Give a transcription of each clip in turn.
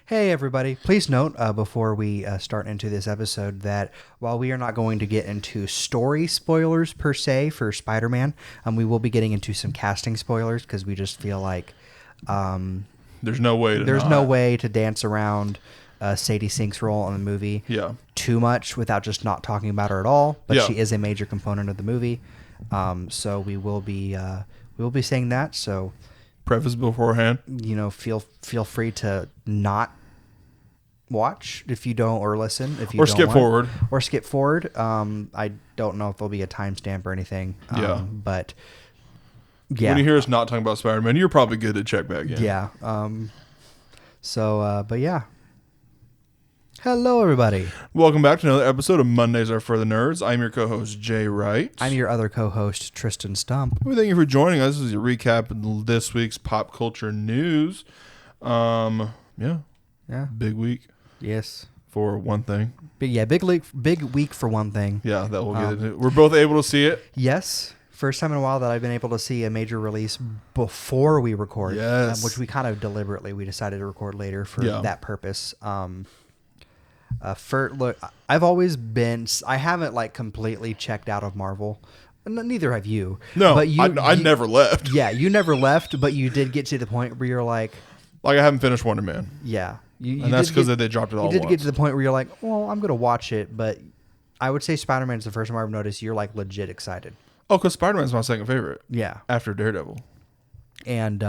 Hey, everybody. Please note before we start into this episode that while we are not going to get into story spoilers per se for Spider-Man, we will be getting into some casting spoilers because we just feel like There's no way to dance around Sadie Sink's role in the movie too much without just not talking about her at all. But she is a major component of the movie, so we will be saying that. So preface beforehand. Feel free to not watch if you don't, or listen if you or don't skip forward. Or skip forward. I don't know if there'll be a timestamp or anything. But yeah. When you hear us not talking about Spider-Man, you're probably good to check back in. Yeah. But yeah. Hello, everybody. Welcome back to another episode of Mondays Are for the Nerds. I'm your co-host, Jay Wright. I'm your other co-host, Tristan Stump. Well, thank you for joining us. This is a recap of this week's pop culture news. Yeah. Big week. Yes. For one thing. Big week for one thing. Yeah, that we'll get into. We're both able to see it. Yes. First time in a while that I've been able to see a major release before we record. Yes. Which we kind of deliberately, we decided to record later for that purpose. Look, I've always been, I haven't like completely checked out of Marvel. Neither have you. No, but I never left. Yeah, you never left, but you did get to the point where you're like I haven't finished Wonder Man. Yeah. And that's because they dropped it all. You did get to the point where you're like, well, I'm going to watch it, but I would say Spider-Man's the first one I've noticed you're like legit excited. Oh, because Spider-Man's my second favorite. Yeah. After Daredevil. And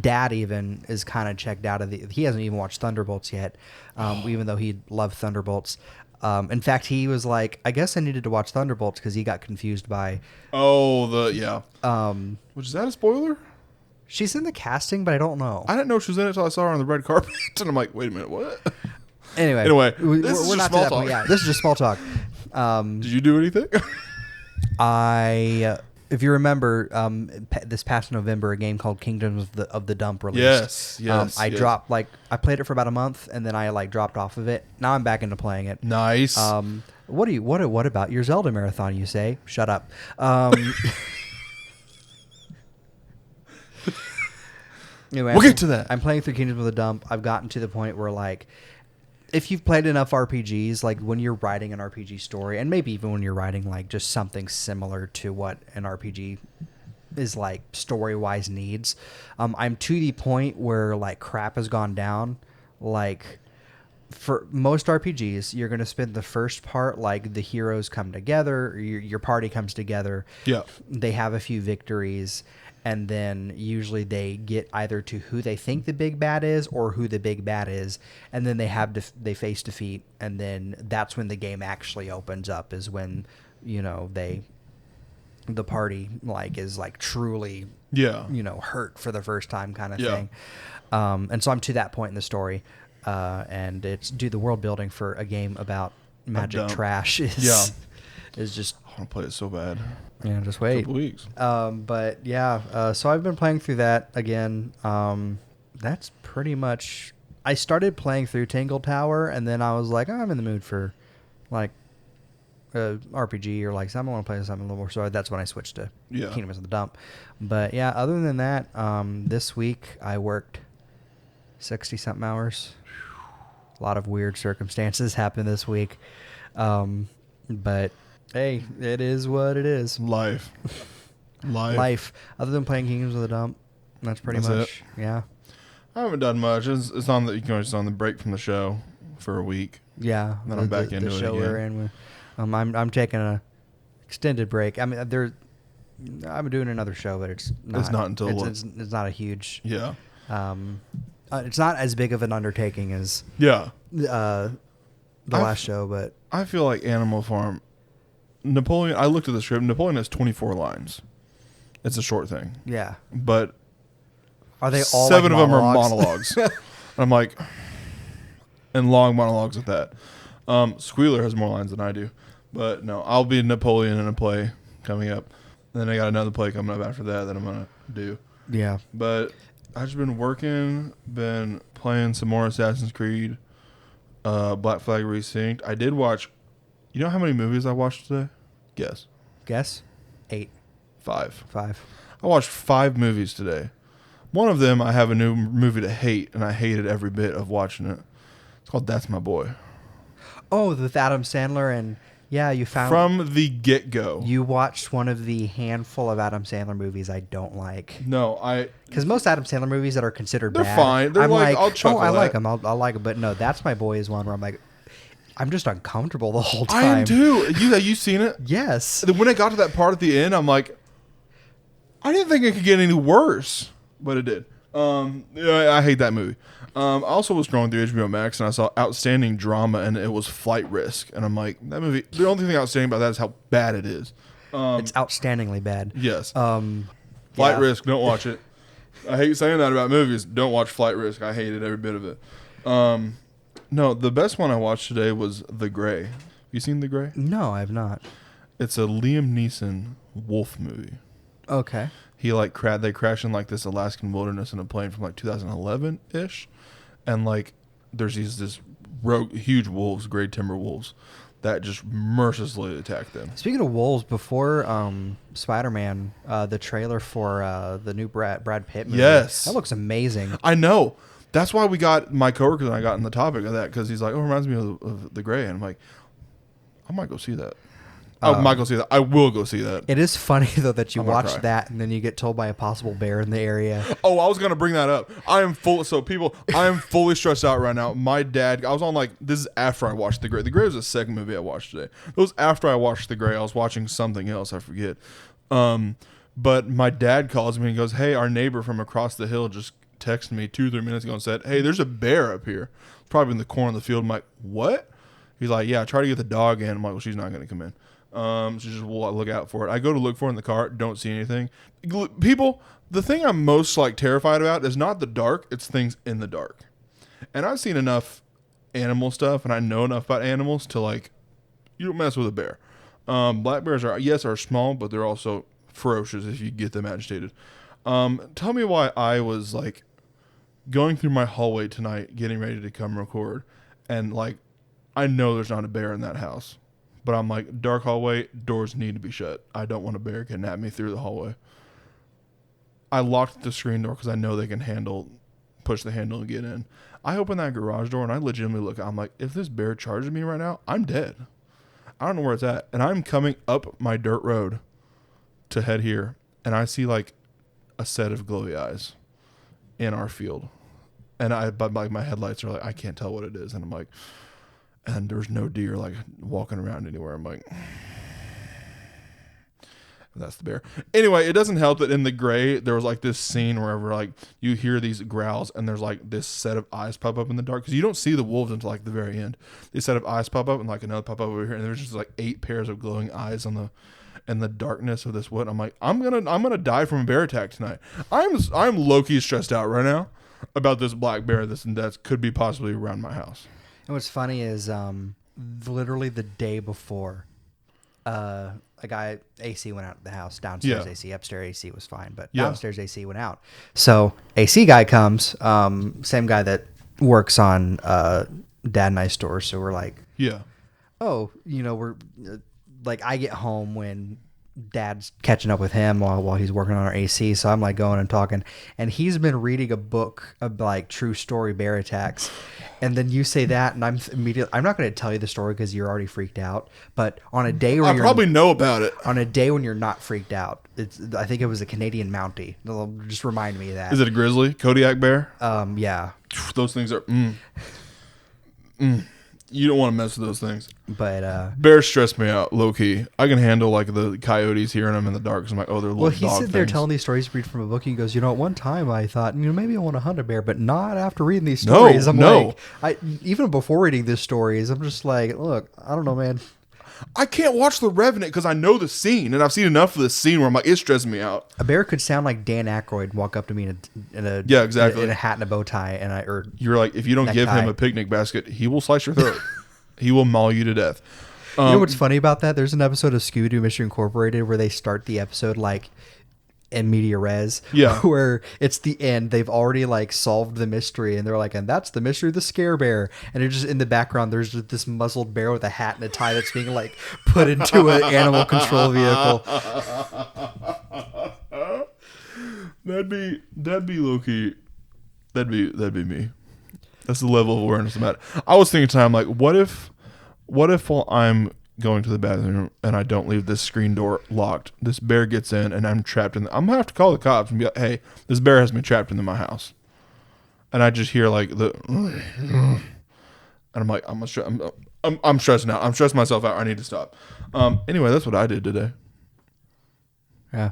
Dad even is kind of checked out of he hasn't even watched Thunderbolts yet, even though he loved Thunderbolts. In fact, he was like, I guess I needed to watch Thunderbolts because he got confused by... Which is that a spoiler? She's in the casting, but I don't know. I didn't know she was in it until I saw her on the red carpet. And I'm like, wait a minute, what? Anyway, we're not small talk. Yeah, this is just small talk. Did you do anything? If you remember, this past November, a game called Kingdoms of the Dump released. Yes. I dropped I played it for about a month, and then I dropped off of it. Now I'm back into playing it. Nice. What about your Zelda marathon? You say? Shut up. Anyway, we'll get to that. I'm playing through Kingdoms of the Dump. I've gotten to the point where if you've played enough RPGs, when you're writing an RPG story, and maybe even when you're writing just something similar to what an RPG is story-wise needs, I'm to the point where crap has gone down. For most RPGs, you're going to spend the first part the heroes come together, or your party comes together. Yeah. They have a few victories. And then usually they get either to who they think the big bad is or who the big bad is. And then they face defeat. And then that's when the game actually opens up, is when, the party is truly, hurt for the first time kind of thing. And so I'm to that point in the story. And it's the world building for a game about magic trash is just... I want to play it so bad. Yeah, just wait. A couple weeks. But yeah, so I've been playing through that again. That's pretty much... I started playing through Tingle Tower, and then I was like, I'm in the mood for RPG or something. I want to play something a little more. So that's when I switched to Kingdoms of the Dump. But yeah, other than that, this week I worked 60-something hours. A lot of weird circumstances happened this week. But... hey, it is what it is. Life. Other than playing Kingdoms of the Dump, that's pretty much it. Yeah. I haven't done much. It's on the break from the show for a week. Yeah. Then I'm back into the it show again. we're in with. I'm taking a extended break. I mean, I'm doing another show, but it's not. It's not until it's not a huge. Yeah. It's not as big of an undertaking as. Yeah. The last show, but I feel like Animal Farm. Napoleon, I looked at the script. Napoleon has 24 lines. It's a short thing. Yeah. But are they all 7 of them are monologues? I'm like, and long monologues at that. Squealer has more lines than I do. But no, I'll be Napoleon in a play coming up. Then I got another play coming up after that I'm going to do. Yeah. But I've just been working, been playing some more Assassin's Creed, Black Flag Resynced. I did watch... You know how many movies I watched today? Guess. 8. 5. I I watched 5 movies today. One of them, I have a new movie to hate, and I hated every bit of watching it. It's called That's My Boy. Oh, with Adam Sandler and yeah, you found From the get-go. you watched one of the handful of Adam Sandler movies I don't like. No, Because most Adam Sandler movies that are considered They're bad, fine. They're I'm like, like, I'll chuckle I like at. them. I'll like them. But no, That's My Boy is one where I'm like, I'm just uncomfortable the whole time. I am too. You seen it? Yes. When it got to that part at the end, I'm like, I didn't think it could get any worse, but it did. Yeah, I hate that movie. I also was scrolling through HBO Max and I saw Outstanding Drama, and it was Flight Risk, and I'm like, that movie. The only thing outstanding about that is how bad it is. It's outstandingly bad. Yes. Yeah. Flight Risk. Don't watch it. I hate saying that about movies. Don't watch Flight Risk. I hated every bit of it. No, the best one I watched today was The Grey. You seen The Grey? No, I have not. It's a Liam Neeson wolf movie. Okay. He they crash in like this Alaskan wilderness in a plane from like 2011 ish, and like there's this rogue huge wolves, gray timber wolves, that just mercilessly attack them. Speaking of wolves, before Spider-Man, the trailer for the new Brad Pitt movie, Yes, that looks amazing. I know. That's why we got my coworker and I got in the topic of that, because he's like, "Oh, it reminds me of The Grey," and I'm like, "I might go see that." I might go see that. I will go see that. It is funny though that you I'm gonna watch cry. that and then you get told by a possible bear in the area. Oh, I was gonna bring that up. I am fully stressed out right now. My dad, I was on this is after I watched The Grey. The Grey was the second movie I watched today. It was after I watched The Grey. I was watching something else, I forget. But my dad calls me and goes, "Hey, our neighbor from across the hill just texted me 2-3 minutes ago and said, 'Hey, there's a bear up here. It's probably in the corner of the field.'" I'm like, "What?" He's like, "Yeah, try to get the dog in." I'm like, "Well, she's not gonna come in." So just we'll look out for it. I go to look for it in the car, don't see anything. People, the thing I'm most terrified about is not the dark, it's things in the dark. And I've seen enough animal stuff, and I know enough about animals to you don't mess with a bear. Black bears are small, but they're also ferocious if you get them agitated. Tell me why I was going through my hallway tonight, getting ready to come record, and I know there's not a bear in that house. But I'm like, dark hallway, doors need to be shut. I don't want a bear getting at me through the hallway. I locked the screen door because I know they can push the handle and get in. I open that garage door and I legitimately look. I'm like, if this bear charges me right now, I'm dead. I don't know where it's at. And I'm coming up my dirt road to head here. And I see a set of glowy eyes in our field. And but my headlights are I can't tell what it is. And I'm like, and there's no deer walking around anywhere. I'm like, that's the bear. Anyway, it doesn't help that in The Grey there was this scene wherever you hear these growls and there's this set of eyes pop up in the dark, because you don't see the wolves until the very end. This set of eyes pop up and another pop up over here, and there's just 8 pairs of glowing eyes in the darkness of this wood. I'm like, I'm gonna die from a bear attack tonight. I'm low-key stressed out right now about this black bear that could be possibly around my house. And what's funny is literally the day before, a guy AC went out of the house. Downstairs AC, upstairs AC was fine, but downstairs AC went out. So AC guy comes, same guy that works on Dad and I store. So we're like, oh, we're I get home when Dad's catching up with him while he's working on our AC. So I'm going and talking, and he's been reading a book of true story bear attacks. And then you say that, and I'm not going to tell you the story because you're already freaked out. But on a day where I probably know about it. On a day when you're not freaked out, I think it was a Canadian Mountie. Just remind me of that. Is it a grizzly? Kodiak bear? Yeah. Those things are. You don't want to mess with those things. But bears stress me out, low key. I can handle the coyotes hearing them in the dark. I'm like, oh, they're little dog he's sitting there things. telling these stories read from a book. He goes, at one time I thought, maybe I want to hunt a bear, but not after reading these stories. Even before reading these stories, I'm just look, I don't know, man. I can't watch The Revenant because I know the scene, and I've seen enough of this scene where I'm like, it's stressing me out. A bear could sound like Dan Aykroyd walk up to me in a hat and a bow tie, and you're like, if you don't give him a picnic basket, he will slice your throat. He will maul you to death. You know what's funny about that? There's an episode of Scooby-Doo Mystery Incorporated where they start the episode in media res, where it's the end. They've already solved the mystery, and they're and that's the mystery of the scare bear. And it's just in the background, there's just this muzzled bear with a hat and a tie that's being put into an animal control vehicle. That'd be low key. That'd be me. That's the level of awareness I'm at. I was thinking time like, what if while I'm going to the bathroom and I don't leave this screen door locked, this bear gets in and I'm trapped in. I'm gonna have to call the cops and be like, hey, this bear has me trapped in my house, and I just hear like and I'm like, I'm stressing out. I'm stressing myself out. I need to stop. Anyway, that's what I did today. Yeah.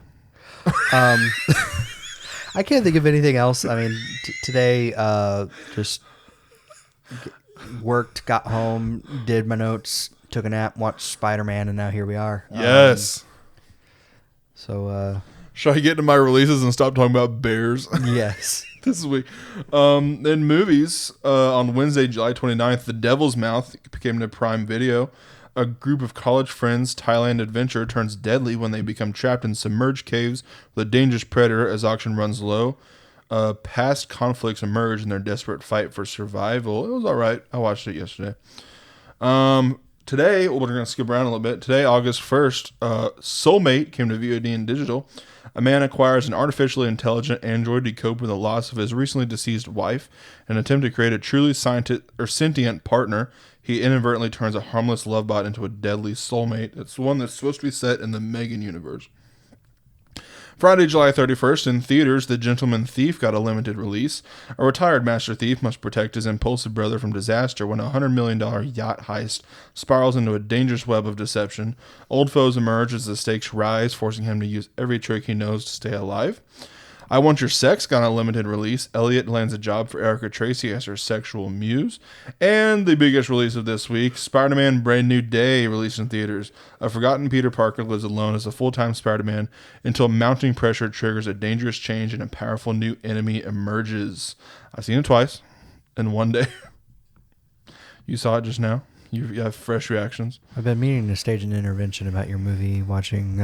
I can't think of anything else. I mean, today, just worked, got home, did my notes, took a nap, watched Spider-Man, and now here we are. Yes. Should I get into my releases and stop talking about bears? Yes. This week. In movies, on Wednesday, July 29th, The Devil's Mouth became a Prime Video. A group of college friends' Thailand adventure turns deadly when they become trapped in submerged caves with a dangerous predator as oxygen runs low. Past conflicts emerge in their desperate fight for survival. It was all right. I watched it yesterday. Today, we're going to skip around a little bit. Today, August 1st, Soulmate came to VOD and digital. A man acquires an artificially intelligent android to cope with the loss of his recently deceased wife. In an attempt to create a truly sentient partner, he inadvertently turns a harmless love bot into a deadly soulmate. It's one that's supposed to be set in the Megan universe. Friday, July 31st, in theaters, The Gentleman Thief got a limited release. A retired master thief must protect his impulsive brother from disaster when a $100 million yacht heist spirals into a dangerous web of deception. Old foes emerge as the stakes rise, forcing him to use every trick he knows to stay alive. I Want Your Sex got a limited release. Elliot lands a job for Erica Tracy as her sexual muse. And the biggest release of this week, Spider-Man Brand New Day, released in theaters. A forgotten Peter Parker lives alone as a full-time Spider-Man until mounting pressure triggers a dangerous change and a powerful new enemy emerges. I've seen it twice in one day. You saw it just now? You have fresh reactions? I've been meaning to stage an intervention about your movie watching.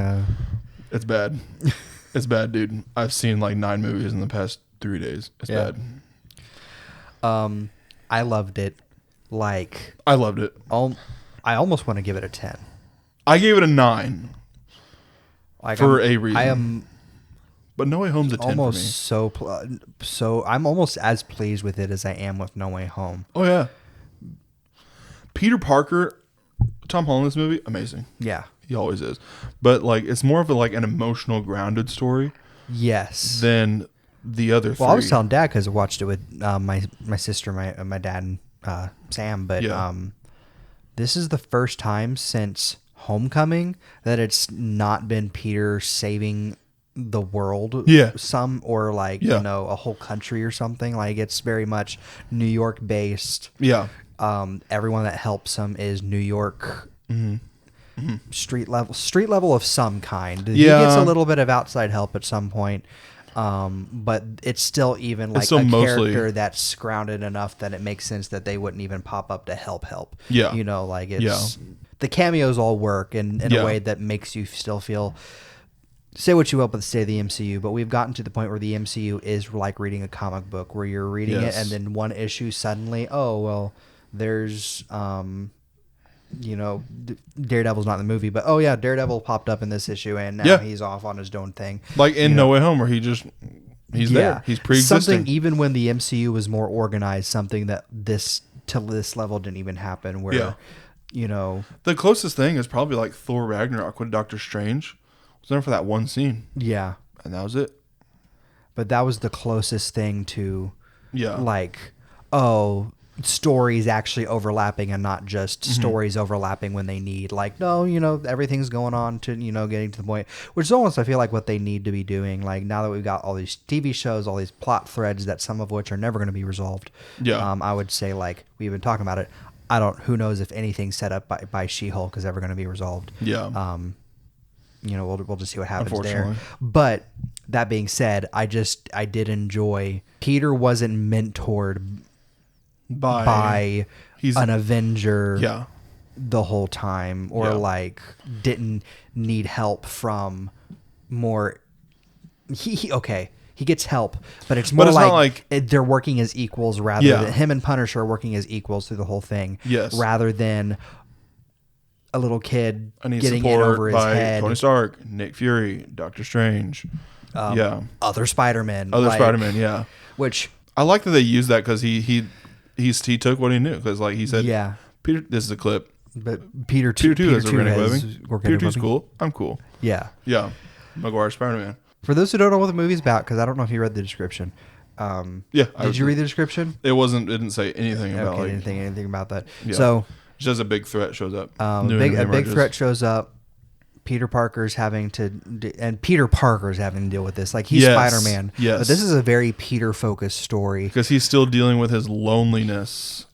It's bad. It's bad, dude. I've seen like 9 movies in the past 3 days. It's bad. I loved it. I loved it. I almost want to give it a 10. I gave it a 9. For a reason. I am. But No Way Home's a 10 almost for me. so I'm almost as pleased with it as I am with No Way Home. Oh yeah. Peter Parker, Tom Holland's movie, amazing. Yeah. He always is. But like it's more of an emotional grounded story. Yes. Than the other three. Well, I was telling Dad because I watched it with my sister, my dad, and Sam. But this is the first time since Homecoming that it's not been Peter saving the world. Yeah. Or a whole country or something. Like it's very much New York based. Yeah. Everyone that helps him is New York. Mm-hmm. Street level of some kind. He gets a little bit of outside help at some point, but it's still character that's grounded enough that it makes sense that they wouldn't even pop up to help. Yeah, the cameos all work in a way that makes you still feel. Say what you will about the state of the MCU, but we've gotten to the point where the MCU is like reading a comic book, where you're reading it and then one issue suddenly, there's Daredevil's not in the movie, but Daredevil popped up in this issue and now he's off on his own thing. Like in No Way Home where he's there. He's pre-existing. Something even when the MCU was more organized, something that this level didn't even happen where, The closest thing is probably like Thor Ragnarok with Doctor Strange. Was there for that one scene. Yeah. And that was it. But that was the closest thing to stories actually overlapping and not just stories overlapping when they need everything's going on to getting to the point, which is almost I feel like what they need to be doing, like now that we've got all these TV shows, all these plot threads that some of which are never going to be resolved. I would say we've been talking about it, who knows if anything set up by She-Hulk is ever going to be resolved. We'll just see what happens there. But that being said, I did enjoy Peter wasn't mentored by an Avenger the whole time, or didn't need help from more. He gets help, but it's more they're working as equals rather than him and Punisher are working as equals through the whole thing. Yes, rather than a little kid getting in over his head. Tony Stark, Nick Fury, Doctor Strange. Other Spider-Man. Other Spider-Man, yeah. Which I like that they used that because he took what he knew because like he said, yeah. Peter, this is a clip. But Peter 2 has organic webbing. Peter 2's webbing. cool. I'm cool. Yeah. Yeah. Maguire Spider-Man. For those who don't know what the movie's about, because I don't know if you read the description. Did you read the description? It didn't say anything about like anything about that. Yeah. So just a big threat shows up. a big threat shows up. Peter Parker's having to deal with this. Like he's Spider-Man. Yes. But this is a very Peter-focused story because he's still dealing with his loneliness,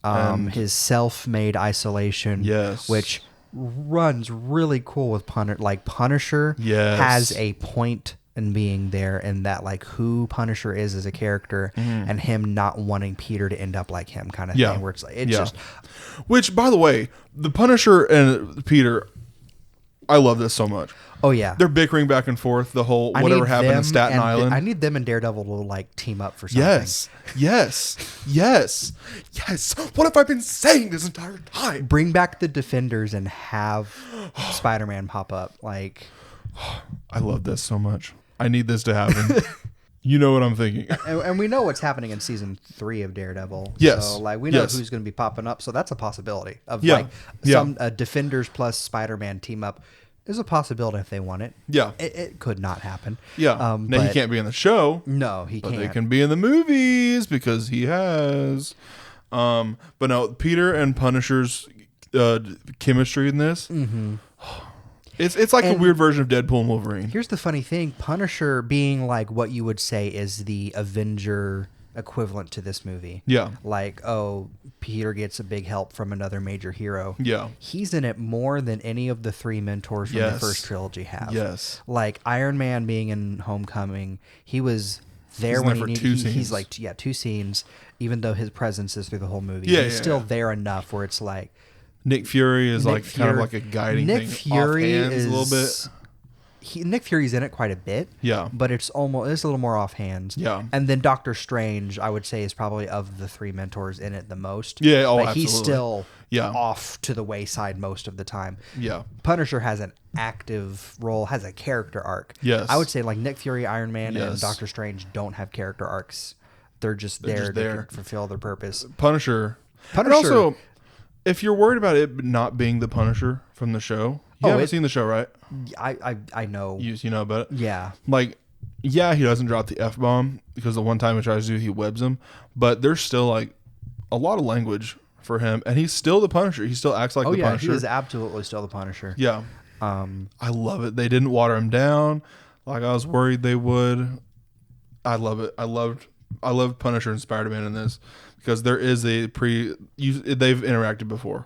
his self-made isolation. Yes. Which runs really cool with Punisher. Yes. Has a point in being there, and that like who Punisher is as a character, and him not wanting Peter to end up like him, kind of thing. Where it's like just. Which, by the way, the Punisher and Peter. I love this so much. Oh yeah, they're bickering back and forth. The whole whatever happened in Staten Island. I need them and Daredevil to like team up for something. Yes. What have I been saying this entire time? Bring back the Defenders and have Spider-Man pop up. Like, I love this so much. I need this to happen. You know what I'm thinking. And we know what's happening in season 3 of Daredevil. Yes. So like we know who's going to be popping up. So that's a possibility of like some Defenders plus Spider-Man team up is a possibility if they want it. Yeah. It could not happen. Yeah. Now he can't be in the show. No, he can't. But they can be in the movies because he has. But no, Peter and Punisher's chemistry in this. Mm-hmm. It's like a weird version of Deadpool and Wolverine. Here's the funny thing. Punisher being like what you would say is the Avenger equivalent to this movie. Yeah. Like, Peter gets a big help from another major hero. Yeah. He's in it more than any of the 3 mentors from the first trilogy have. Yes. Like Iron Man being in Homecoming, he was there when he needed. He's like 2 scenes, even though his presence is through the whole movie. He's still there enough where it's like Nick Fury is kind of like a guiding thing. Nick Fury is a little bit. Nick Fury's in it quite a bit. Yeah. But it's a little more offhand. Yeah. And then Doctor Strange, I would say, is probably of the 3 mentors in it the most. Yeah. But absolutely. he's still off to the wayside most of the time. Yeah. Punisher has an active role, has a character arc. Yes. I would say like Nick Fury, Iron Man, and Doctor Strange don't have character arcs. They're just there to fulfill their purpose. Punisher. And also, if you're worried about it not being the Punisher from the show, you haven't seen the show, right? I know. You know about it? Yeah. Like, he doesn't drop the F-bomb because the one time he tries to do, he webs him. But there's still, like, a lot of language for him. And he's still the Punisher. He still acts like the Punisher. He is absolutely still the Punisher. Yeah. I love it. They didn't water him down like I was worried they would. I love it. I loved Punisher and Spider-Man in this because there is they've interacted before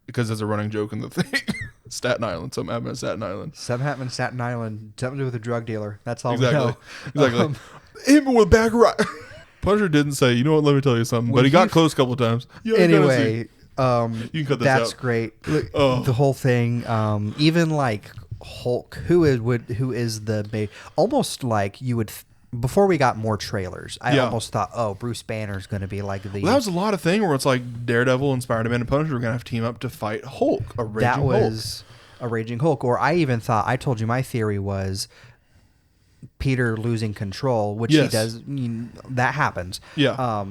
because there's a running joke in the thing. Staten Island. Something happened at Staten Island. Something happened in Staten Island. Something to do with a drug dealer. That's all we know. Exactly. Hit me with a bag of rock. Punisher didn't say, you know what, let me tell you something. But he got close a couple of times. Anyway, you can cut this that's out. great. Look, the whole thing, even like Hulk, who is the almost like you would before we got more trailers, I almost thought, Bruce Banner's going to be like the. Well, that was a lot of thing where it's like Daredevil and Spider-Man and Punisher were going to have to team up to fight Hulk, a raging Hulk. Or I even thought, I told you my theory was Peter losing control, which he does. That happens. Yeah.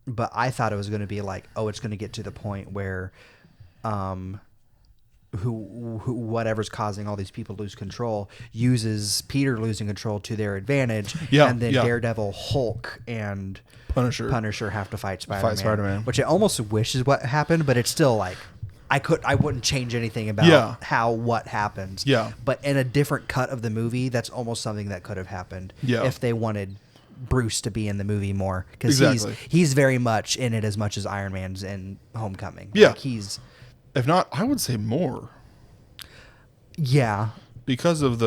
But I thought it was going to be like, it's going to get to the point where, whatever's causing all these people to lose control uses Peter losing control to their advantage, and then Daredevil, Hulk, and Punisher have to fight Spider-Man. Which I almost wish is what happened, but it's still like I wouldn't change anything about what happens. Yeah. But in a different cut of the movie, that's almost something that could have happened if they wanted Bruce to be in the movie more, because he's very much in it as much as Iron Man's in Homecoming. Yeah, like if not, I would say more. Yeah, because of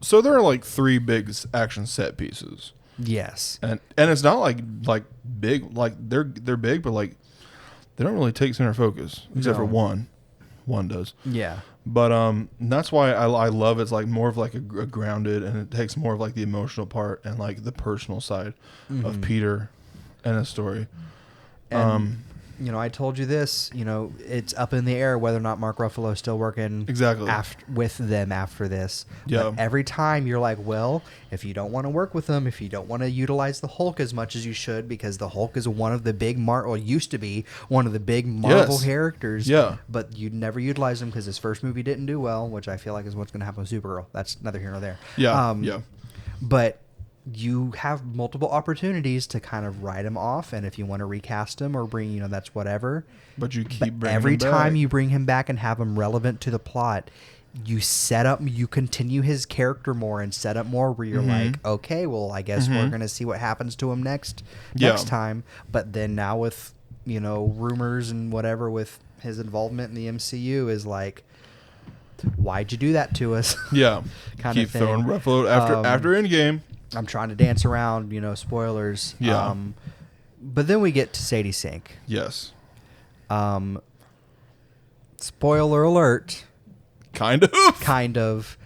so there are like 3 big action set pieces. Yes, and it's not like big, like they're big, but like they don't really take center focus except for one. One does. Yeah. But that's why I love it's like more of like a grounded, and it takes more of like the emotional part and like the personal side of Peter and his story. And I told you this. It's up in the air whether or not Mark Ruffalo is still working Exactly. with them after this. Yeah. But every time you're like, well, if you don't want to work with them, if you don't want to utilize the Hulk as much as you should, because the Hulk is one of the big used to be one of the big Marvel Yes. characters. Yeah. But you never utilize him because his first movie didn't do well, which I feel like is what's going to happen with Supergirl. That's neither here nor there. Yeah. Yeah. But you have multiple opportunities to kind of write him off, and if you want to recast him or bring, that's whatever. But you keep bringing every him back. time you bring him back and have him relevant to the plot, you continue his character more and set up more where you're like, okay, well, I guess we're going to see what happens to him next time. But then now with, rumors and whatever with his involvement in the MCU is like, why'd you do that to us? Yeah. kind keep of thing. throwing Ruffalo after Endgame. I'm trying to dance around, spoilers. Yeah. But then we get to Sadie Sink. Yes. Spoiler alert. Kind of. Kind of.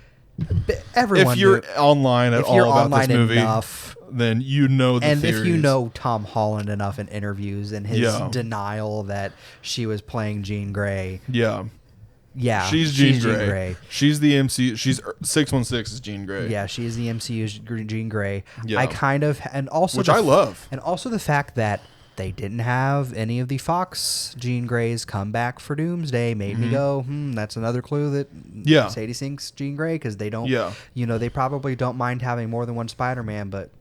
Everyone If you're online at all about online this movie, enough, then you know the theories. If you know Tom Holland enough in interviews and his Yeah. denial that she was playing Jean Grey. Yeah. Yeah. She's Jean Grey. She's the MC. She's 616 is Jean Grey. Yeah, she's the MCU's Jean Grey. Yeah. I kind of, and also Which I love. And also the fact that they didn't have any of the Fox Jean Greys come back for Doomsday made me go, that's another clue that Sadie Sink's Jean Grey, because they don't, they probably don't mind having more than one Spider-Man, but.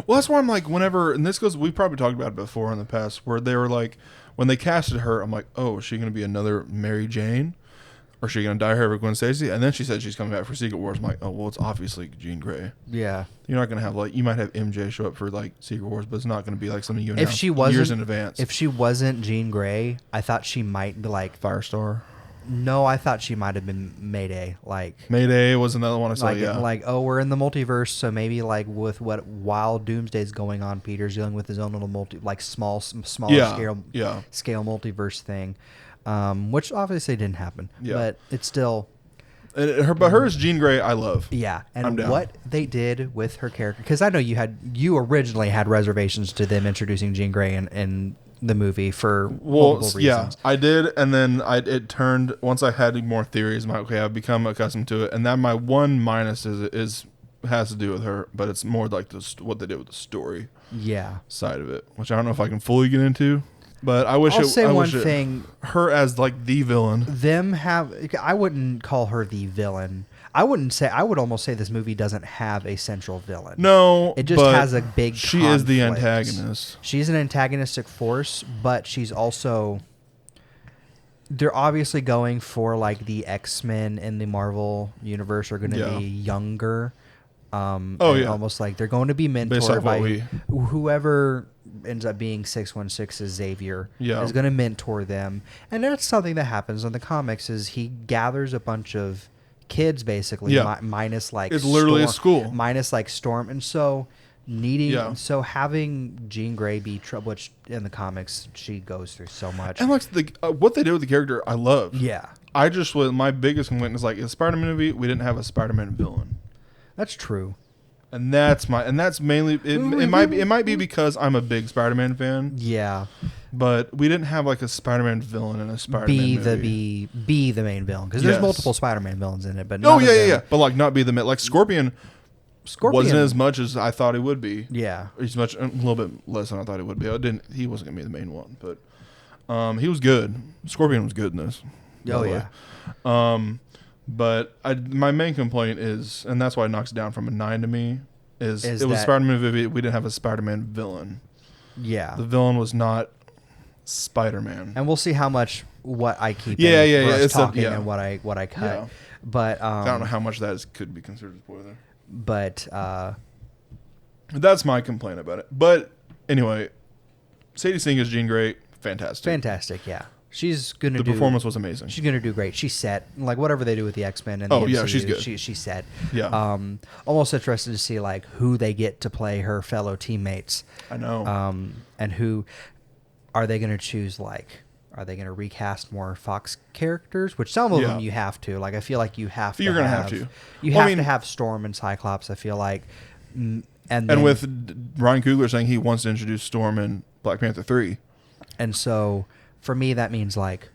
Well, that's why I'm like, whenever, and this goes, we probably talked about it before in the past, where they were like, when they casted her, I'm like, oh, is she going to be another Mary Jane? Or is she going to dye hair with Gwen Stacy? And then she said she's coming back for Secret Wars. I'm like, oh, well, it's obviously Jean Grey. Yeah. You're not going to have, you might have MJ show up for, Secret Wars, but it's not going to be, something you if announce she wasn't, years in advance. If she wasn't Jean Grey, I thought she might be, Firestar? No, I thought she might have been Mayday. Mayday was another one I saw, oh, we're in the multiverse, so maybe, with while Doomsday's going on, Peter's dealing with his own little small scale multiverse thing. Which obviously didn't happen, but it's still. But her is Jean Grey. I love. Yeah, and what they did with her character, because I know you originally had reservations to them introducing Jean Grey in the movie for multiple reasons. Yeah, I did, and then it turned once I had more theories. I'm like, okay, I've become accustomed to it, and then my one minus has to do with her, but it's more like what they did with the story, side of it, which I don't know if I can fully get into. But I wish I'll say one thing. Her as the villain. I wouldn't call her the villain. I would almost say this movie doesn't have a central villain. No, it just has a big She conflict. is the antagonist. She's an antagonistic force, but she's also. They're obviously going for the X-Men in the Marvel universe are going to be younger. Almost they're going to be mentored by whoever ends up being 616's Xavier is going to mentor them, and that's something that happens in the comics. Is he gathers a bunch of kids basically, minus it's literally a school, minus Storm, and so having Jean Grey be which in the comics she goes through so much, and what they did with the character, I love. Yeah, I just my biggest complaint is in a Spider-Man movie we didn't have a Spider-Man villain. That's true. And that's mainly it might be because I'm a big Spider-Man fan. Yeah. But we didn't have a Spider-Man villain in a Spider-Man movie. Be the main villain, because there's multiple Spider-Man villains in it, but but not be the main. Scorpion wasn't as much as I thought he would be. Yeah. He's a little bit less than I thought he would be. He wasn't gonna be the main one, but he was good. Scorpion was good in this. Oh yeah. But my main complaint is, and that's why it knocks it down from a 9 to me, is it was a Spider-Man movie. We didn't have a Spider-Man villain. Yeah. The villain was not Spider-Man. And we'll see how much what I keep it's talking and what I cut. Yeah. But I don't know how much that could be considered a spoiler. But that's my complaint about it. But anyway, Sadie Sink as Jean Grey, fantastic. Fantastic, yeah. She's gonna. The performance was amazing. She's gonna do great. She's set. Whatever they do with the X-Men and the MCU, she's good. She's set. Yeah. Almost interested to see who they get to play her fellow teammates. I know. And who are they gonna choose? Are they gonna recast more Fox characters? Which some of them you have to. I feel like you have to. You're gonna have to. You have to have Storm and Cyclops. I feel like. And with Ryan Coogler saying he wants to introduce Storm in Black Panther 3. And so. For me, that means like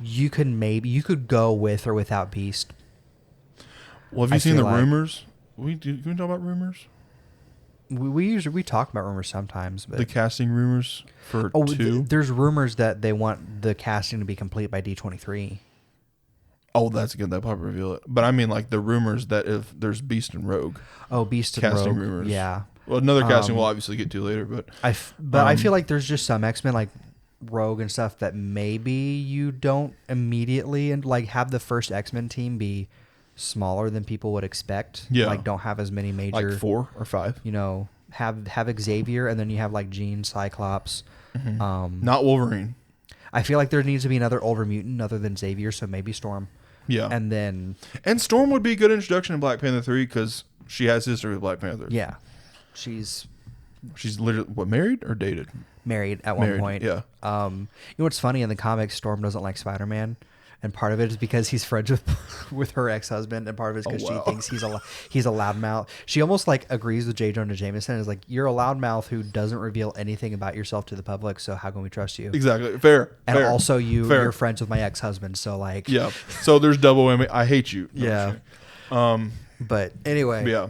you could go with or without Beast. Well, have I you seen feel the like- rumors? Can we talk about rumors? We talk about rumors sometimes, but The casting rumors for two. there's rumors that they want the casting to be complete by D23. Oh, that's good. They'll probably reveal it. But I mean, like the rumors that if there's Beast and Rogue Oh, Beast and casting Rogue. rumors. Yeah. Well, another casting we'll obviously get to later, but I feel like there's just some X-Men like Rogue and stuff that maybe you don't immediately and like have the first X-Men team be smaller than people would expect. Yeah. Like don't have as many major like 4 or 5. you know, have Xavier and then you have like Jean, Cyclops. Not Wolverine. I feel like there needs to be another older mutant other than Xavier, so maybe Storm. Yeah. And then And Storm would be a good introduction in Black Panther 3 because she has history with Black Panther. yeah. She's Literally, married or dated? married at one Married, point. yeah. You know what's funny in the comics? Storm doesn't like Spider-Man, and part of it is because he's friends with her ex-husband, and part of it is because wow. she thinks he's a loudmouth. She almost like agrees with J. Jonah Jameson. Is like, you're a loudmouth who doesn't reveal anything about yourself to the public. So how can we trust you? Exactly. Fair. And fair, also fair. you're friends with my ex-husband. So like, Yeah. So there's double whammy. I hate you. No, yeah. I'm just But anyway, kidding. Yeah.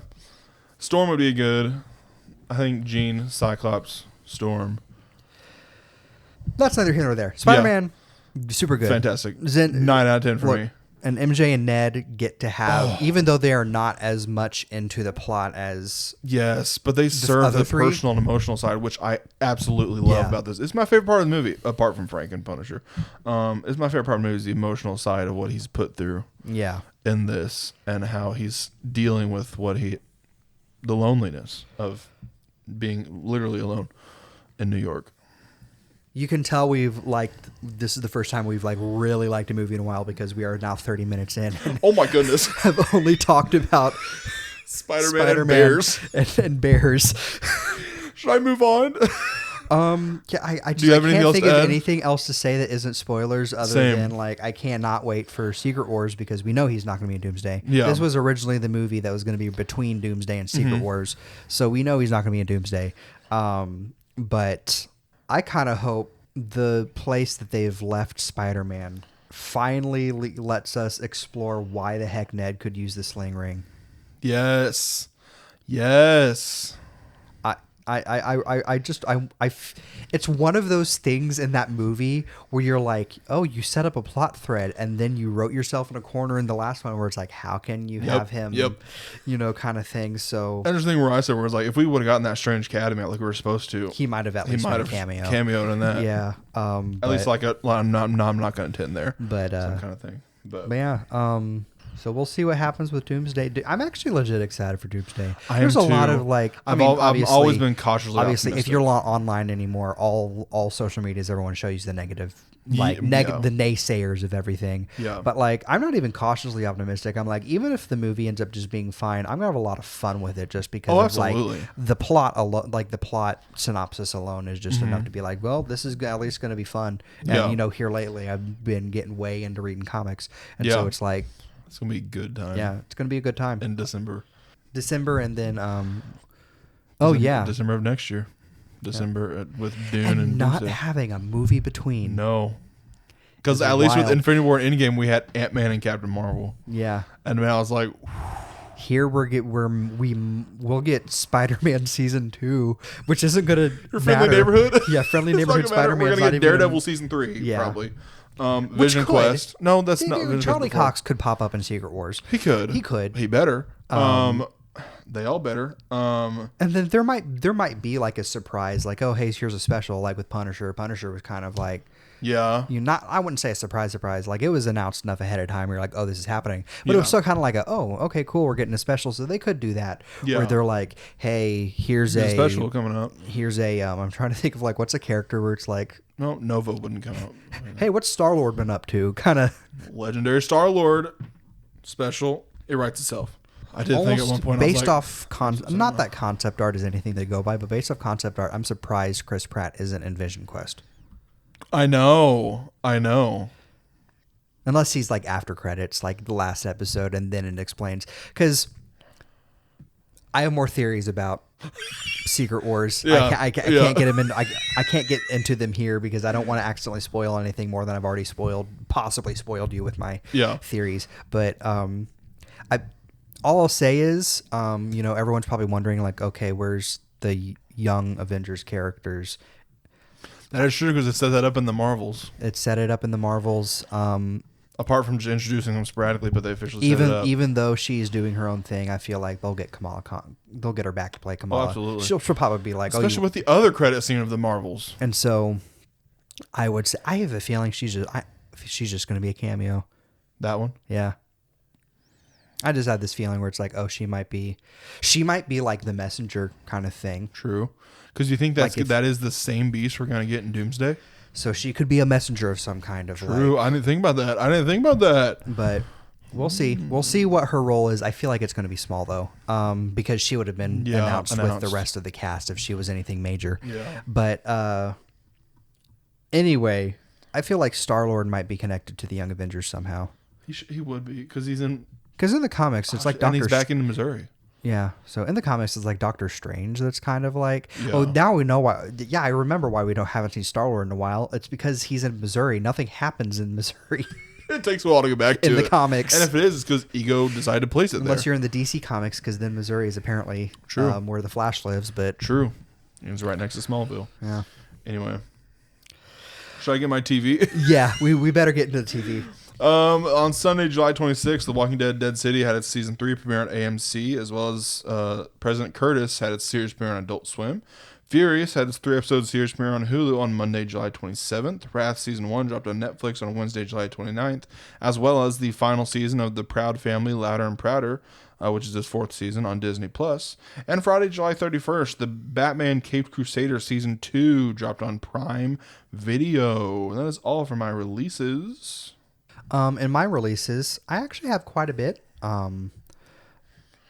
Storm would be good. I think Jean, Cyclops, Storm. that's neither here nor there. Spider-Man, super good. Fantastic. 9 Zen- out of 10 for Look, me. and MJ and Ned get to have, even though they are not as much into the plot as Yes, but they serve other the three? personal and emotional side, which I absolutely love Yeah. about this. It's my favorite part of the movie, apart from Frank and Punisher. It's my favorite part of the movie is the emotional side of what he's put through yeah. in this and how he's dealing with the loneliness of being literally alone in New York. You can tell this is the first time we've like really liked a movie in a while because we are now 30 minutes in and Oh my goodness. have only talked about Spider-Man and bears. and bears. Should I move on? Yeah, I Do you have I anything can't else think to of add? anything else to say that isn't spoilers other Same. than like I cannot wait for Secret Wars because we know he's not going to be in Doomsday. Yeah. This was originally the movie that was going to be between Doomsday and Secret Wars, so we know he's not going to be in Doomsday. But I kind of hope the place that they've left Spider-Man finally lets us explore why the heck Ned could use the sling ring. Yes. Yes. It's one of those things in that movie where you're like, oh, you set up a plot thread and then you wrote yourself in a corner in the last one where it's like, how can you have him, kind of thing. So And there's the thing where I said, where it's like, if we would have gotten that Strange Academy like we were supposed to, he might have at he least might made a have cameo. cameoed in that. Yeah. At least like I'm not going to 10 there. But Some kind of thing. But yeah. So we'll see what happens with Doomsday. I'm actually legit excited for Doomsday. I am There's a lot too. of like, I've obviously, always been cautiously obviously, if optimistic. you're not online anymore, all social medias, everyone shows you the negative, like Yeah. the naysayers of everything. Yeah. But like, I'm not even cautiously optimistic. I'm like, even if the movie ends up just being fine, I'm gonna have a lot of fun with it just because of absolutely. like the plot alone, like the plot synopsis alone is just enough to be like, well, this is at least gonna be fun. And Yeah. here lately, I've been getting way into reading comics, and Yeah. so it's like, It's going to be a good time. yeah, it's gonna be a good time. In December. December and then December of next year. December with Dune and not Doomsday. having a movie between. No. Because It's at least with wild. Infinity War and Endgame, we had Ant-Man and Captain Marvel. Yeah. And I was like, Here we'll get Spider-Man season 2, which isn't gonna your friendly neighborhood? Yeah, friendly It's neighborhood not gonna matter. Spider-Man. We're going to get Daredevil season 3, Yeah. probably. Vision could. Quest. No, that's not. Vision Charlie Quest before. Cox could pop up in Secret Wars. He could. He could. He better. They all better. And then there might be like a surprise, like, oh, hey, here's a special, like with Punisher. Punisher was kind of like, Yeah. I wouldn't say a surprise, like it was announced enough ahead of time. You're like, oh, this is happening, but it was still kind of like oh, okay, cool, we're getting a special, so they could do that. Yeah. Where they're like, hey, here's There's a a special coming up. Here's a I'm trying to think of like what's a character where it's like, No, Nova wouldn't come out. hey, what's Star-Lord been up to? Kind of Legendary Star-Lord special. It writes itself. I did think at one point based I was like, off not that concept art is anything they go by, but based off concept art, I'm surprised Chris Pratt isn't in Vision Quest. I know. Unless he's like after credits, like the last episode, and then it explains. Because I have more theories about Secret Wars. Yeah, I can't get them in. I can't get into them here because I don't want to accidentally spoil anything more than I've already possibly spoiled you with my theories. But I all I'll say is, everyone's probably wondering like, okay, where's the young Avengers characters? That is true because it set that up in the Marvels. It set it up in the Marvels. Apart from just introducing them sporadically, but they officially set it up. Even though she's doing her own thing, I feel like they'll get Kamala Khan. They'll get her back to play Kamala. Oh, absolutely. She'll probably be like, especially with the other credit scene of the Marvels. And so, I would say I have a feeling she's just going to be a cameo. That one, yeah. I just had this feeling where it's like, oh, she might be like the messenger kind of thing. True, because you think that is the same beast we're going to get in Doomsday. So she could be a messenger of some kind of. True, I didn't think about that. But we'll see. We'll see what her role is. I feel like it's going to be small though, because she would have been announced with the rest of the cast if she was anything major. Yeah. But anyway, I feel like Star-Lord might be connected to the Young Avengers somehow. He would be because he's in. Because in the comics, it's like and he's back in Missouri. Yeah. So in the comics, it's like Doctor Strange. That's kind of like, oh, now we know why. Yeah, I remember why we haven't seen Star-Lord in a while. It's because he's in Missouri. Nothing happens in Missouri. It takes a while to get back to in the comics. And if it is, it's because Ego decided to place it there. Unless you're in the DC comics, because then Missouri is apparently where the Flash lives. But true. It's right next to Smallville. Yeah. Anyway. Should I get my TV? Yeah, we better get into the TV. On Sunday, July 26th, The Walking Dead Dead City had its season 3 premiere on AMC, as well as President Curtis had its series premiere on Adult Swim. Furious had its 3-episode series premiere on Hulu on Monday, July 27th. Wrath Season 1 dropped on Netflix on Wednesday, July 29th, as well as the final season of The Proud Family, Louder and Prouder, which is its 4th season on Disney+. And Friday, July 31st, The Batman Caped Crusader Season 2 dropped on Prime Video. And that is all for my releases. In my releases, I actually have quite a bit.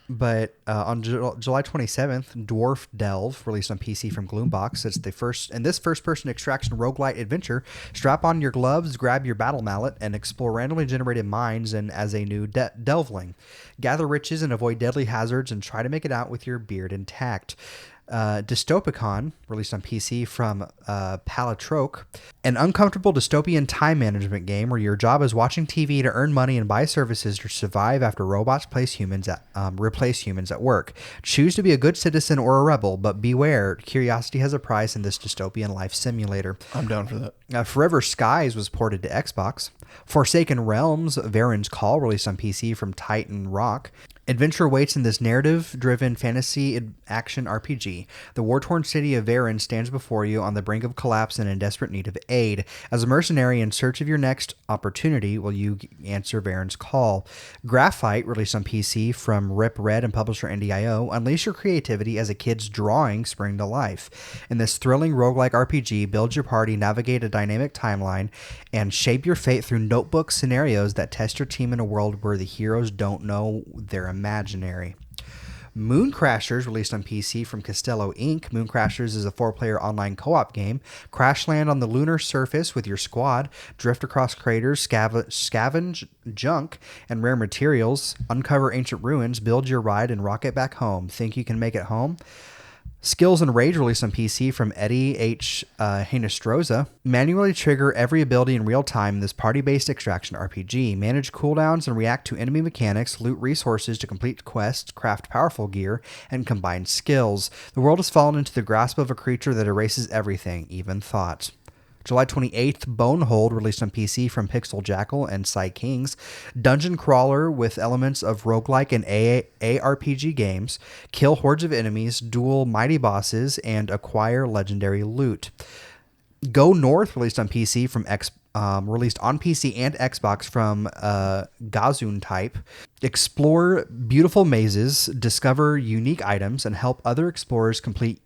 But on July 27th, Dwarf Delve, released on PC from Gloombox. It's the first-person extraction roguelite adventure. Strap on your gloves, grab your battle mallet, and explore randomly generated mines and as a new delveling. Gather riches and avoid deadly hazards and try to make it out with your beard intact. Dystopicon, released on PC from Palatroke, an uncomfortable dystopian time management game where your job is watching TV to earn money and buy services to survive after robots replace humans at work. Choose to be a good citizen or a rebel, but beware, curiosity has a price in this dystopian life simulator. I'm down for that. Forever Skies was ported to Xbox. Forsaken Realms, Varen's Call, released on PC from Titan Rock. Adventure awaits in this narrative-driven fantasy action RPG. The war-torn city of Varen stands before you on the brink of collapse and in desperate need of aid. As a mercenary in search of your next opportunity, will you answer Varen's call? Graphite, released on PC from Rip Red and publisher NDIO, unleash your creativity as a kid's drawing spring to life. In this thrilling roguelike RPG, build your party, navigate a dynamic timeline, and shape your fate through notebook scenarios that test your team in a world where the heroes don't know they're imaginary. Moon Crashers, released on PC from Costello Inc. Moon Crashers is a 4-player online co-op game. Crash land on the lunar surface with your squad, drift across craters, scavenge junk and rare materials, uncover ancient ruins, build your ride, and rocket back home. Think you can make it home? Skills and Rage, released on PC from Eddie H. Hinestroza. Manually trigger every ability in real time in this party-based extraction RPG. Manage cooldowns and react to enemy mechanics, loot resources to complete quests, craft powerful gear, and combine skills. The world has fallen into the grasp of a creature that erases everything, even thought. July 28th, Bonehold, released on PC from Pixel Jackal and Psy Kings. Dungeon crawler with elements of roguelike and ARPG games. Kill hordes of enemies, duel mighty bosses, and acquire legendary loot. Go North, released on PC and Xbox from Gazun Type. Explore beautiful mazes, discover unique items, and help other explorers complete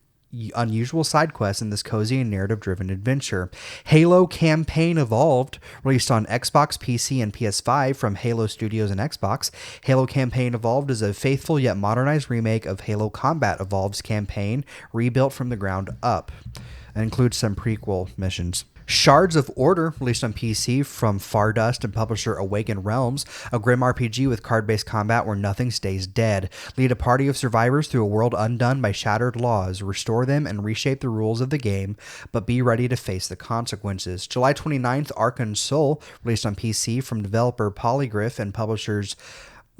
unusual side quests in this cozy and narrative-driven adventure. Halo Campaign Evolved, released on Xbox, PC, and PS5 from Halo Studios and Xbox. Halo Campaign Evolved is a faithful yet modernized remake of Halo Combat Evolved's campaign, rebuilt from the ground up. It includes some prequel missions. Shards of Order, released on PC from Fardust and publisher Awakened Realms, a grim RPG with card-based combat where nothing stays dead. Lead a party of survivors through a world undone by shattered laws, restore them and reshape the rules of the game, but be ready to face the consequences. July 29th, Archon Soul, released on PC from developer Polygriff and publishers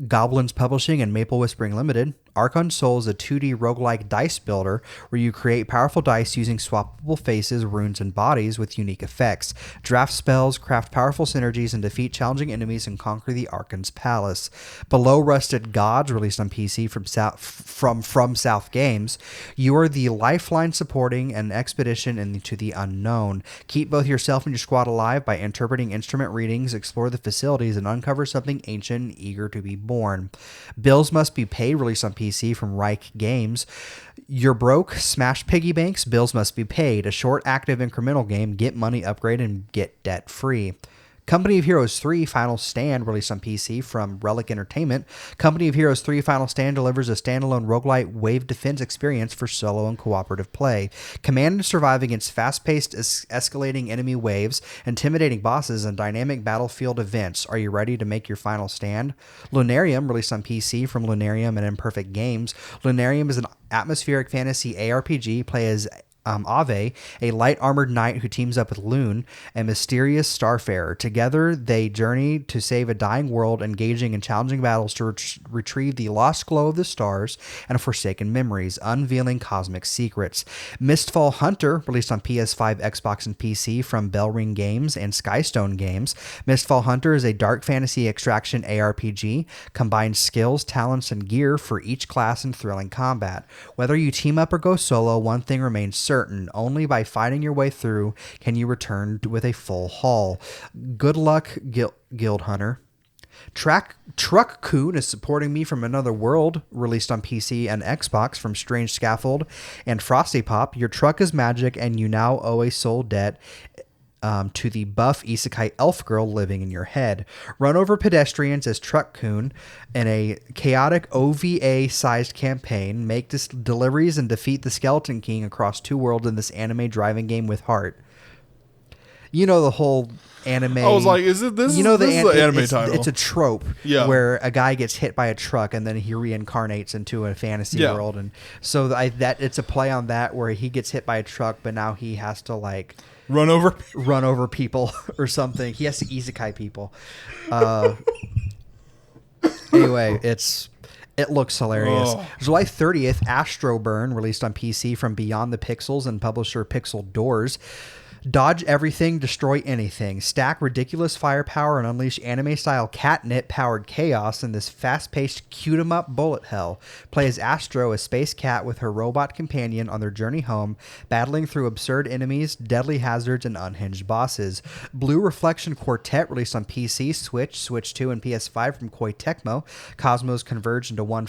Goblins Publishing and Maple Whispering Limited. Archon Soul is a 2D roguelike dice builder where you create powerful dice using swappable faces, runes, and bodies with unique effects. Draft spells, craft powerful synergies, and defeat challenging enemies and conquer the Archon's palace. Below Rusted Gods, released on PC from South Games, you are the lifeline supporting an expedition into the unknown. Keep both yourself and your squad alive by interpreting instrument readings, explore the facilities, and uncover something ancient and eager to be born. Bills Must Be Paid, released on PC from Reich Games. You're broke, smash piggy banks, bills must be paid. A short, active, incremental game. Get money, upgrade, and get debt free. Company of Heroes 3 Final Stand, released on PC from Relic Entertainment. Company of Heroes 3 Final Stand delivers a standalone roguelite wave defense experience for solo and cooperative play. Command and survive against fast-paced, escalating enemy waves, intimidating bosses, and dynamic battlefield events. Are you ready to make your final stand? Lunarium, released on PC from Lunarium and Imperfect Games. Lunarium is an atmospheric fantasy ARPG. Play as Ave, a light-armored knight who teams up with Lune, a mysterious starfarer. Together, they journey to save a dying world, engaging in challenging battles to retrieve the lost glow of the stars and forsaken memories, unveiling cosmic secrets. Mistfall Hunter, released on PS5, Xbox, and PC from Bellring Games and Skystone Games. Mistfall Hunter is a dark fantasy extraction ARPG, combines skills, talents, and gear for each class in thrilling combat. Whether you team up or go solo, one thing remains certain. Only by fighting your way through can you return with a full haul. Good luck, Guild Hunter. Truck Coon is supporting me from another world, released on PC and Xbox from Strange Scaffold and Frosty Pop. Your truck is magic and you now owe a soul debt to the buff isekai elf girl living in your head. Run over pedestrians as Truck Coon in a chaotic OVA-sized campaign. Make deliveries and defeat the Skeleton King across two worlds in this anime driving game with heart. You know the whole anime. I was like, is it this? You know this is the anime title. It's a trope where a guy gets hit by a truck and then he reincarnates into a fantasy world, and so that it's a play on that where he gets hit by a truck, but now he has to like run over people or something. He has to isekai people. Anyway, it looks hilarious. July 30th, Astro Burn, released on PC from Beyond the Pixels and publisher Pixel Doors. Dodge everything, destroy anything. Stack ridiculous firepower and unleash anime-style catnip-powered chaos in this fast-paced cute-em-up bullet hell. Play as Astro, a space cat with her robot companion on their journey home, battling through absurd enemies, deadly hazards, and unhinged bosses. Blue Reflection Quartet, released on PC, Switch 2, and PS5 from Koei Tecmo. Cosmos converge into one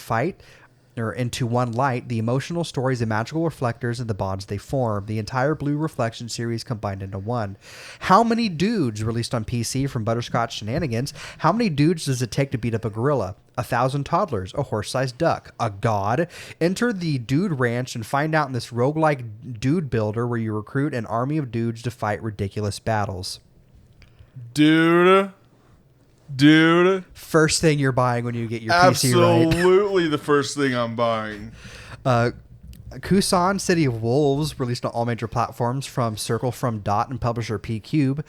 light, the emotional stories and magical reflectors and the bonds they form. The entire Blue Reflection series combined into one. How Many Dudes, released on PC from Butterscotch Shenanigans. How many dudes does it take to beat up a gorilla? 1,000 toddlers, a horse-sized duck, a god. Enter the Dude Ranch and find out in this roguelike dude builder where you recruit an army of dudes to fight ridiculous battles. Dude. First thing you're buying when you get your PC right. Absolutely the first thing I'm buying. Kusan City of Wolves, released on all major platforms from Circle from Dot and publisher P-Cube.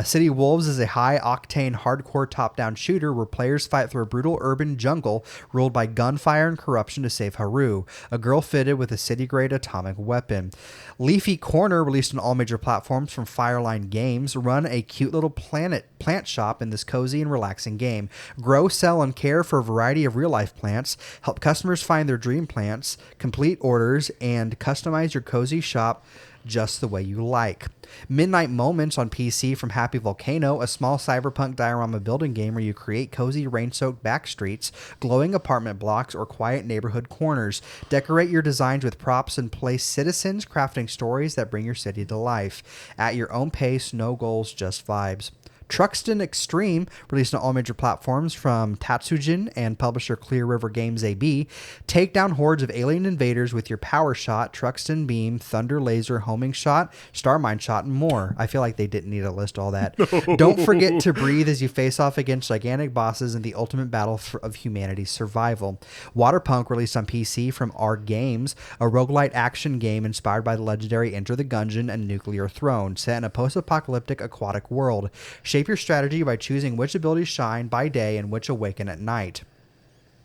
City of Wolves is a high-octane, hardcore top-down shooter where players fight through a brutal urban jungle ruled by gunfire and corruption to save Haru, a girl fitted with a city-grade atomic weapon. Leafy Corner, released on all major platforms from Fireline Games. Run a cute little plant shop in this cozy and relaxing game. Grow, sell, and care for a variety of real-life plants. Help customers find their dream plants. Complete orders and customize your cozy shop just the way you like. Midnight Moments on PC from Happy Volcano, a small cyberpunk diorama building game where you create cozy rain-soaked back streets, glowing apartment blocks, or quiet neighborhood corners. Decorate your designs with props and place citizens, crafting stories that bring your city to life. At your own pace, no goals, just vibes. Truxton Extreme, released on all major platforms from Tatsujin and publisher Clear River Games AB. Take down hordes of alien invaders with your power shot, Truxton Beam, Thunder Laser, Homing Shot, Starmine Shot, and more. I feel like they didn't need to list all that. No. Don't forget to breathe as you face off against gigantic bosses in the ultimate battle of humanity's survival. Waterpunk, released on PC from R Games, a roguelite action game inspired by the legendary Enter the Gungeon and Nuclear Throne, set in a post-apocalyptic aquatic world. Shape your strategy by choosing which abilities shine by day and which awaken at night.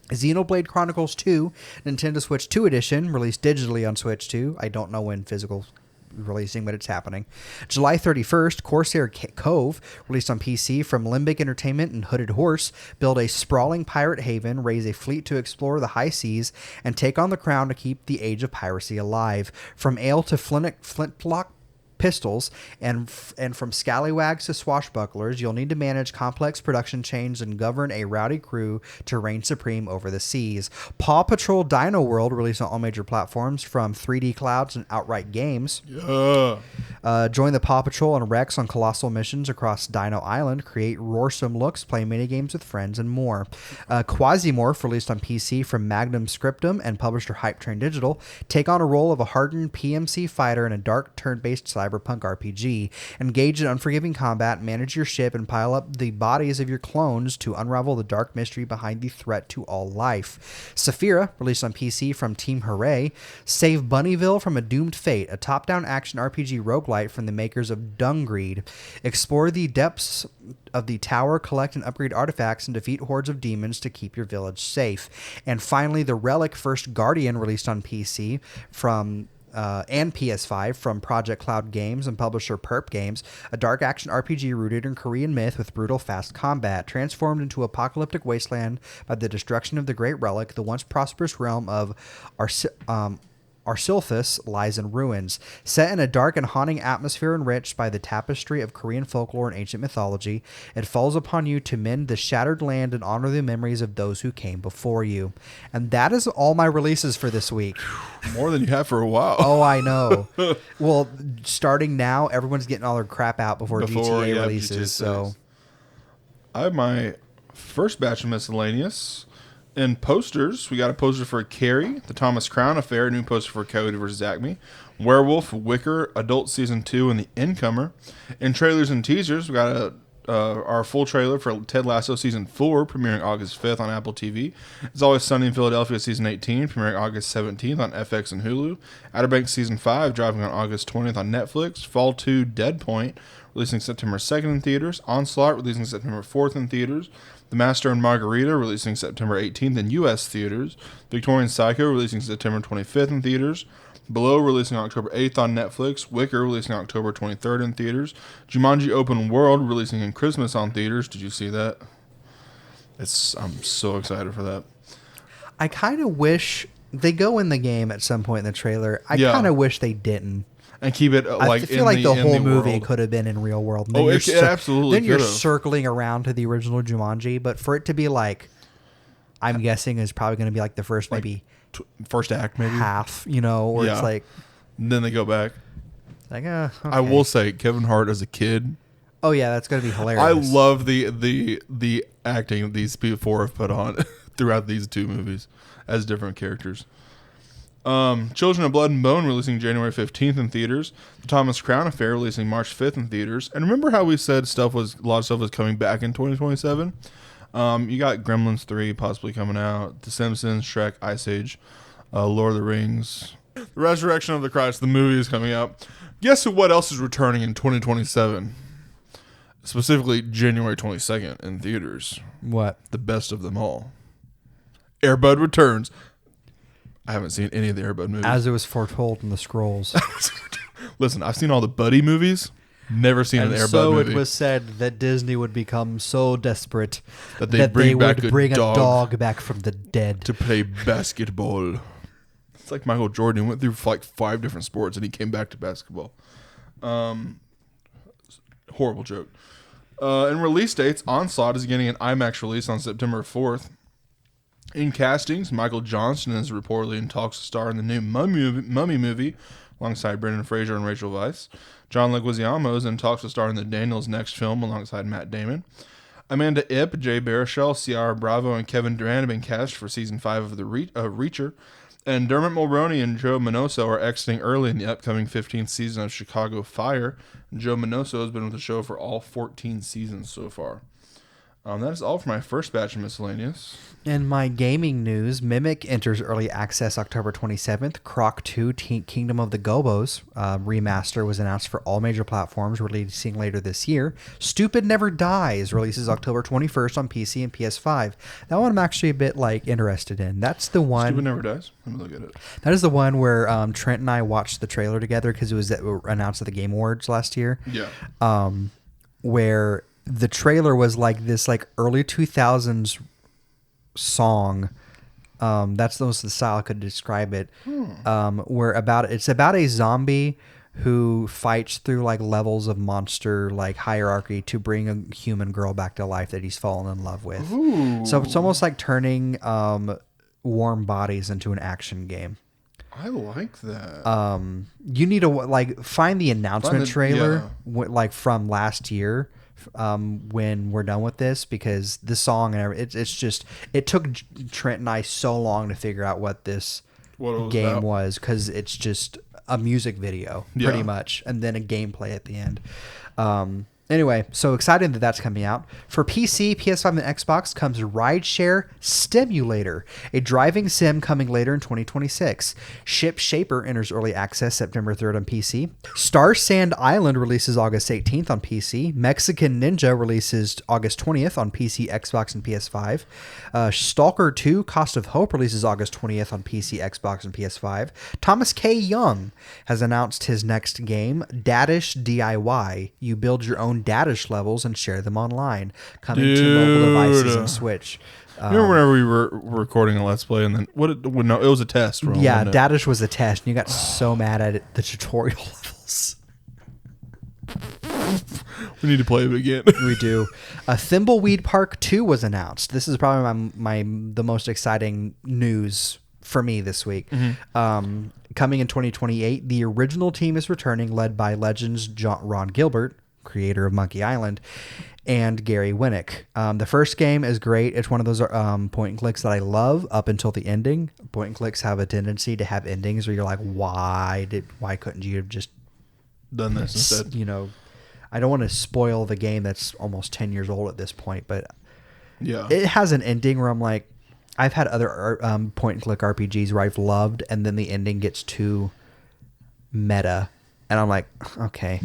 Xenoblade Chronicles 2, Nintendo Switch 2 Edition, released digitally on Switch 2. I don't know when physical releasing, but it's happening. July 31st, Corsair Cove, released on PC from Limbic Entertainment and Hooded Horse. Build a sprawling pirate haven, raise a fleet to explore the high seas, and take on the crown to keep the age of piracy alive. From ale to flintlock pistols and from scallywags to swashbucklers, you'll need to manage complex production chains and govern a rowdy crew to reign supreme over the seas. Paw Patrol Dino World, released on all major platforms from 3D Clouds and Outright Games. Yeah. Join the Paw Patrol and Rex on colossal missions across Dino Island, create roarsome looks, play minigames with friends, and more. Quasimorph, released on PC from Magnum Scriptum and publisher Hype Train Digital. Take on a role of a hardened PMC fighter in a dark turn-based cyberpunk RPG. Engage in unforgiving combat, manage your ship, and pile up the bodies of your clones to unravel the dark mystery behind the threat to all life. Saphira, released on PC from Team Hooray. Save Bunnyville from a doomed fate, a top-down action RPG roguelite from the makers of Dungreed. Explore the depths of the tower, collect and upgrade artifacts, and defeat hordes of demons to keep your village safe. And finally, The Relic First Guardian, released on PC from and PS5 from Project Cloud Games and publisher Perp Games, a dark action RPG rooted in Korean myth with brutal fast combat. Transformed into apocalyptic wasteland by the destruction of the Great Relic, the once prosperous realm of Arsilphus lies in ruins. Set in a dark and haunting atmosphere enriched by the tapestry of Korean folklore and ancient mythology, it falls upon you to mend the shattered land and honor the memories of those who came before you. And that is all my releases for this week. More than you have for a while. Oh, I know. Well, starting now, everyone's getting all their crap out before GTA releases. GTA so I have my first batch of miscellaneous. In posters, we got a poster for Carrie, The Thomas Crown Affair, a new poster for Coyote vs. Acme, Werewolf, Wicker, Adult Season 2, and The Incomer. In trailers and teasers, we got our full trailer for Ted Lasso Season 4, premiering August 5th on Apple TV. It's Always Sunny in Philadelphia Season 18, premiering August 17th on FX and Hulu. Outer Banks Season 5, dropping on August 20th on Netflix. Fall 2, Dead Point, releasing September 2nd in theaters. Onslaught, releasing September 4th in theaters. The Master and Margarita, releasing September 18th in U.S. theaters. Victorian Psycho, releasing September 25th in theaters. Below, releasing October 8th on Netflix. Wicker, releasing October 23rd in theaters. Jumanji Open World, releasing in Christmas on theaters. Did you see that? I'm so excited for that. I kind of wish they go in the game at some point in the trailer. I kind of wish they didn't. And keep it like I feel like the whole movie could have been in real world. It absolutely then you're circling around to the original Jumanji, but for it to be like, I'm guessing is probably going to be like the first maybe first act, maybe half, or it's like. And then they go back. Like, okay. I will say, Kevin Hart as a kid. Oh yeah, that's going to be hilarious. I love the acting these people have put on throughout these two movies as different characters. Children of Blood and Bone, releasing January 15th in theaters. The Thomas Crown Affair, releasing March 5th in theaters. And remember how we said a lot of stuff was coming back in 2027? You got Gremlins 3 possibly coming out. The Simpsons, Shrek, Ice Age, Lord of the Rings. The Resurrection of the Christ, the movie is coming out. Guess what else is returning in 2027? Specifically, January 22nd in theaters. What? The best of them all. Air Bud returns. I haven't seen any of the Air Bud movies. As it was foretold in the scrolls. Listen, I've seen all the Buddy movies. Never seen an Air Bud movie. So it was said that Disney would become so desperate that they would bring a dog back from the dead to play basketball. It's like Michael Jordan went through like 5 different sports and he came back to basketball. Horrible joke. In release dates, Onslaught is getting an IMAX release on September 4th. In castings, Michael Johnston is reportedly in talks to star in the new Mummy movie, alongside Brendan Fraser and Rachel Weisz. John Leguizamo is in talks to star in the Daniels' next film alongside Matt Damon. Amanda Ip, Jay Baruchel, Ciara Bravo, and Kevin Durant have been cast for season 5 of The Reacher. And Dermot Mulroney and Joe Minoso are exiting early in the upcoming 15th season of Chicago Fire. And Joe Minoso has been with the show for all 14 seasons so far. That is all for my first batch of miscellaneous. In my gaming news, Mimic enters early access October 27th. Croc 2 Kingdom of the Gobos remaster was announced for all major platforms, releasing later this year. Stupid Never Dies releases October 21st on PC and PS5. That one I'm actually a bit interested in. That's the one. Stupid Never Dies? Let me look at it. That is the one where Trent and I watched the trailer together because it was announced at the Game Awards last year. Yeah. Where the trailer was like this early 2000s song. That's the most of the style I could describe it. It's about a zombie who fights through levels of monster hierarchy to bring a human girl back to life that he's fallen in love with. Ooh. So it's almost like turning Warm Bodies into an action game. I like that. You need to find the announcement trailer from last year. When we're done with this, because the song and it took Trent and I so long to figure out what this game was, because it's just a music video pretty much, and then a gameplay at the end. Anyway, so excited that that's coming out. For PC, PS5, and Xbox comes Rideshare Stimulator, a driving sim coming later in 2026. Ship Shaper enters early access September 3rd on PC. Star Sand Island releases August 18th on PC. Mexican Ninja releases August 20th on PC, Xbox, and PS5. Stalker 2 Cost of Hope releases August 20th on PC, Xbox, and PS5. Thomas K. Young has announced his next game, Dadish DIY. You build your own Dadish levels and share them online, coming to mobile devices and Switch. Remember whenever we were recording a Let's Play and then it was a test. Yeah, Dadish was a test, and you got so mad at it, the tutorial levels. We need to play it again. We do. Thimbleweed Park 2 was announced. This is probably the most exciting news for me this week. Coming in 2028, the original team is returning, led by legends Ron Gilbert, creator of Monkey Island, and Gary Winnick. The first game is great. It's one of those point and clicks that I love up until the ending. Point and clicks have a tendency to have endings where you're like, why couldn't you have just done this instead? I don't want to spoil the game that's almost 10 years old at this point, but yeah, it has an ending where I'm like, I've had other point and click RPGs where I've loved, and then the ending gets too meta, and I'm like, okay.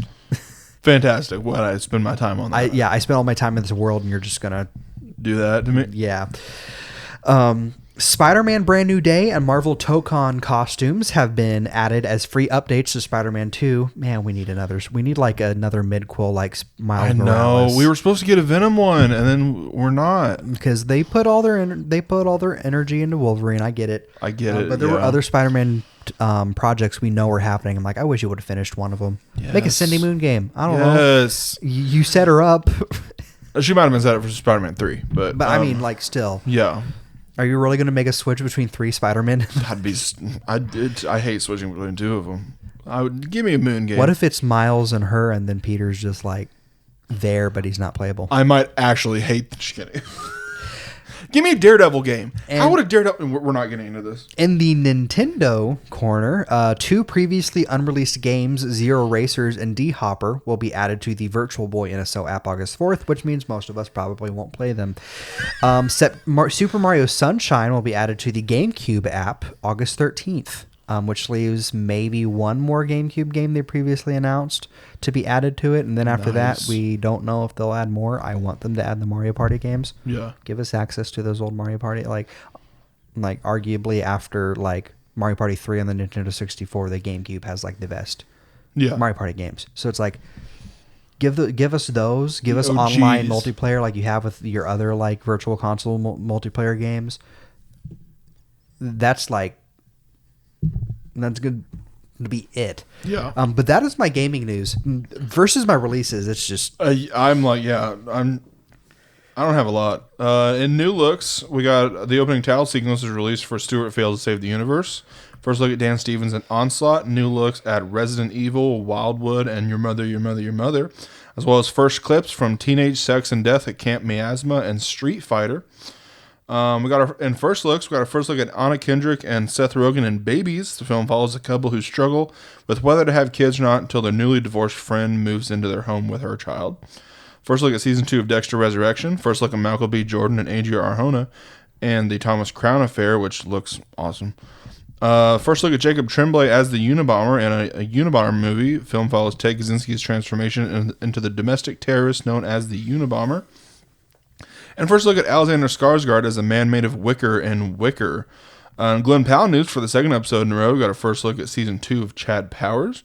Fantastic. What, I spend my time on that? I spend all my time in this world, and you're just gonna do that to me? Yeah. Spider-Man Brand New Day and Marvel Tokon costumes have been added as free updates to Spider-Man 2. Man, we need another mid-quill Miles Morales. I know. We were supposed to get a Venom one, and then we're not, because they put all their energy into Wolverine. I get it. But there were other Spider-Man projects we know are happening. I'm like, I wish you would have finished one of them. Yes. Make a Cindy Moon game. I don't know. Yes. You set her up. She might have been set up for Spider-Man 3, but I mean, still. Yeah. Are you really going to make a switch between 3 Spider-Men? I hate switching between 2 of them. Give me a Moon game. What if it's Miles and her, and then Peter's just there, but he's not playable? I might actually hate the kidding. Give me a Daredevil game. How would a Daredevil... We're not getting into this. In the Nintendo corner, 2 previously unreleased games, Zero Racers and D-Hopper, will be added to the Virtual Boy NSO app August 4th, which means most of us probably won't play them. Super Mario Sunshine will be added to the GameCube app August 13th. Which leaves maybe one more GameCube game they previously announced to be added to it. And then after that, we don't know if they'll add more. I want them to add the Mario Party games. Yeah. Give us access to those old Mario Party. Arguably after, Mario Party 3 on the Nintendo 64, the GameCube has, the best Mario Party games. So it's give us those. Give us online multiplayer like you have with your other, virtual console multiplayer games. That's good to be it. Yeah. But that is my gaming news versus my releases. It's just I don't have a lot. In new looks, we got the opening title sequence is released for Stuart Fails to Save the Universe. First look at Dan Stevens and Onslaught. New looks at Resident Evil, Wildwood, and Your Mother, Your Mother, Your Mother. As well as first clips from Teenage Sex and Death at Camp Miasma and Street Fighter. In first looks, we got a first look at Anna Kendrick and Seth Rogen in Babies. The film follows a couple who struggle with whether to have kids or not until their newly divorced friend moves into their home with her child. First look at season 2 of Dexter Resurrection. First look at Michael B. Jordan and Adria Arjona and the Thomas Crown Affair, which looks awesome. First look at Jacob Tremblay as the Unabomber in a Unabomber movie. Film follows Ted Kaczynski's transformation into the domestic terrorist known as the Unabomber. And first look at Alexander Skarsgård as a man made of wicker in Wicker. Glenn Powell news for the second episode in a row. We got a first look at season 2 of Chad Powers.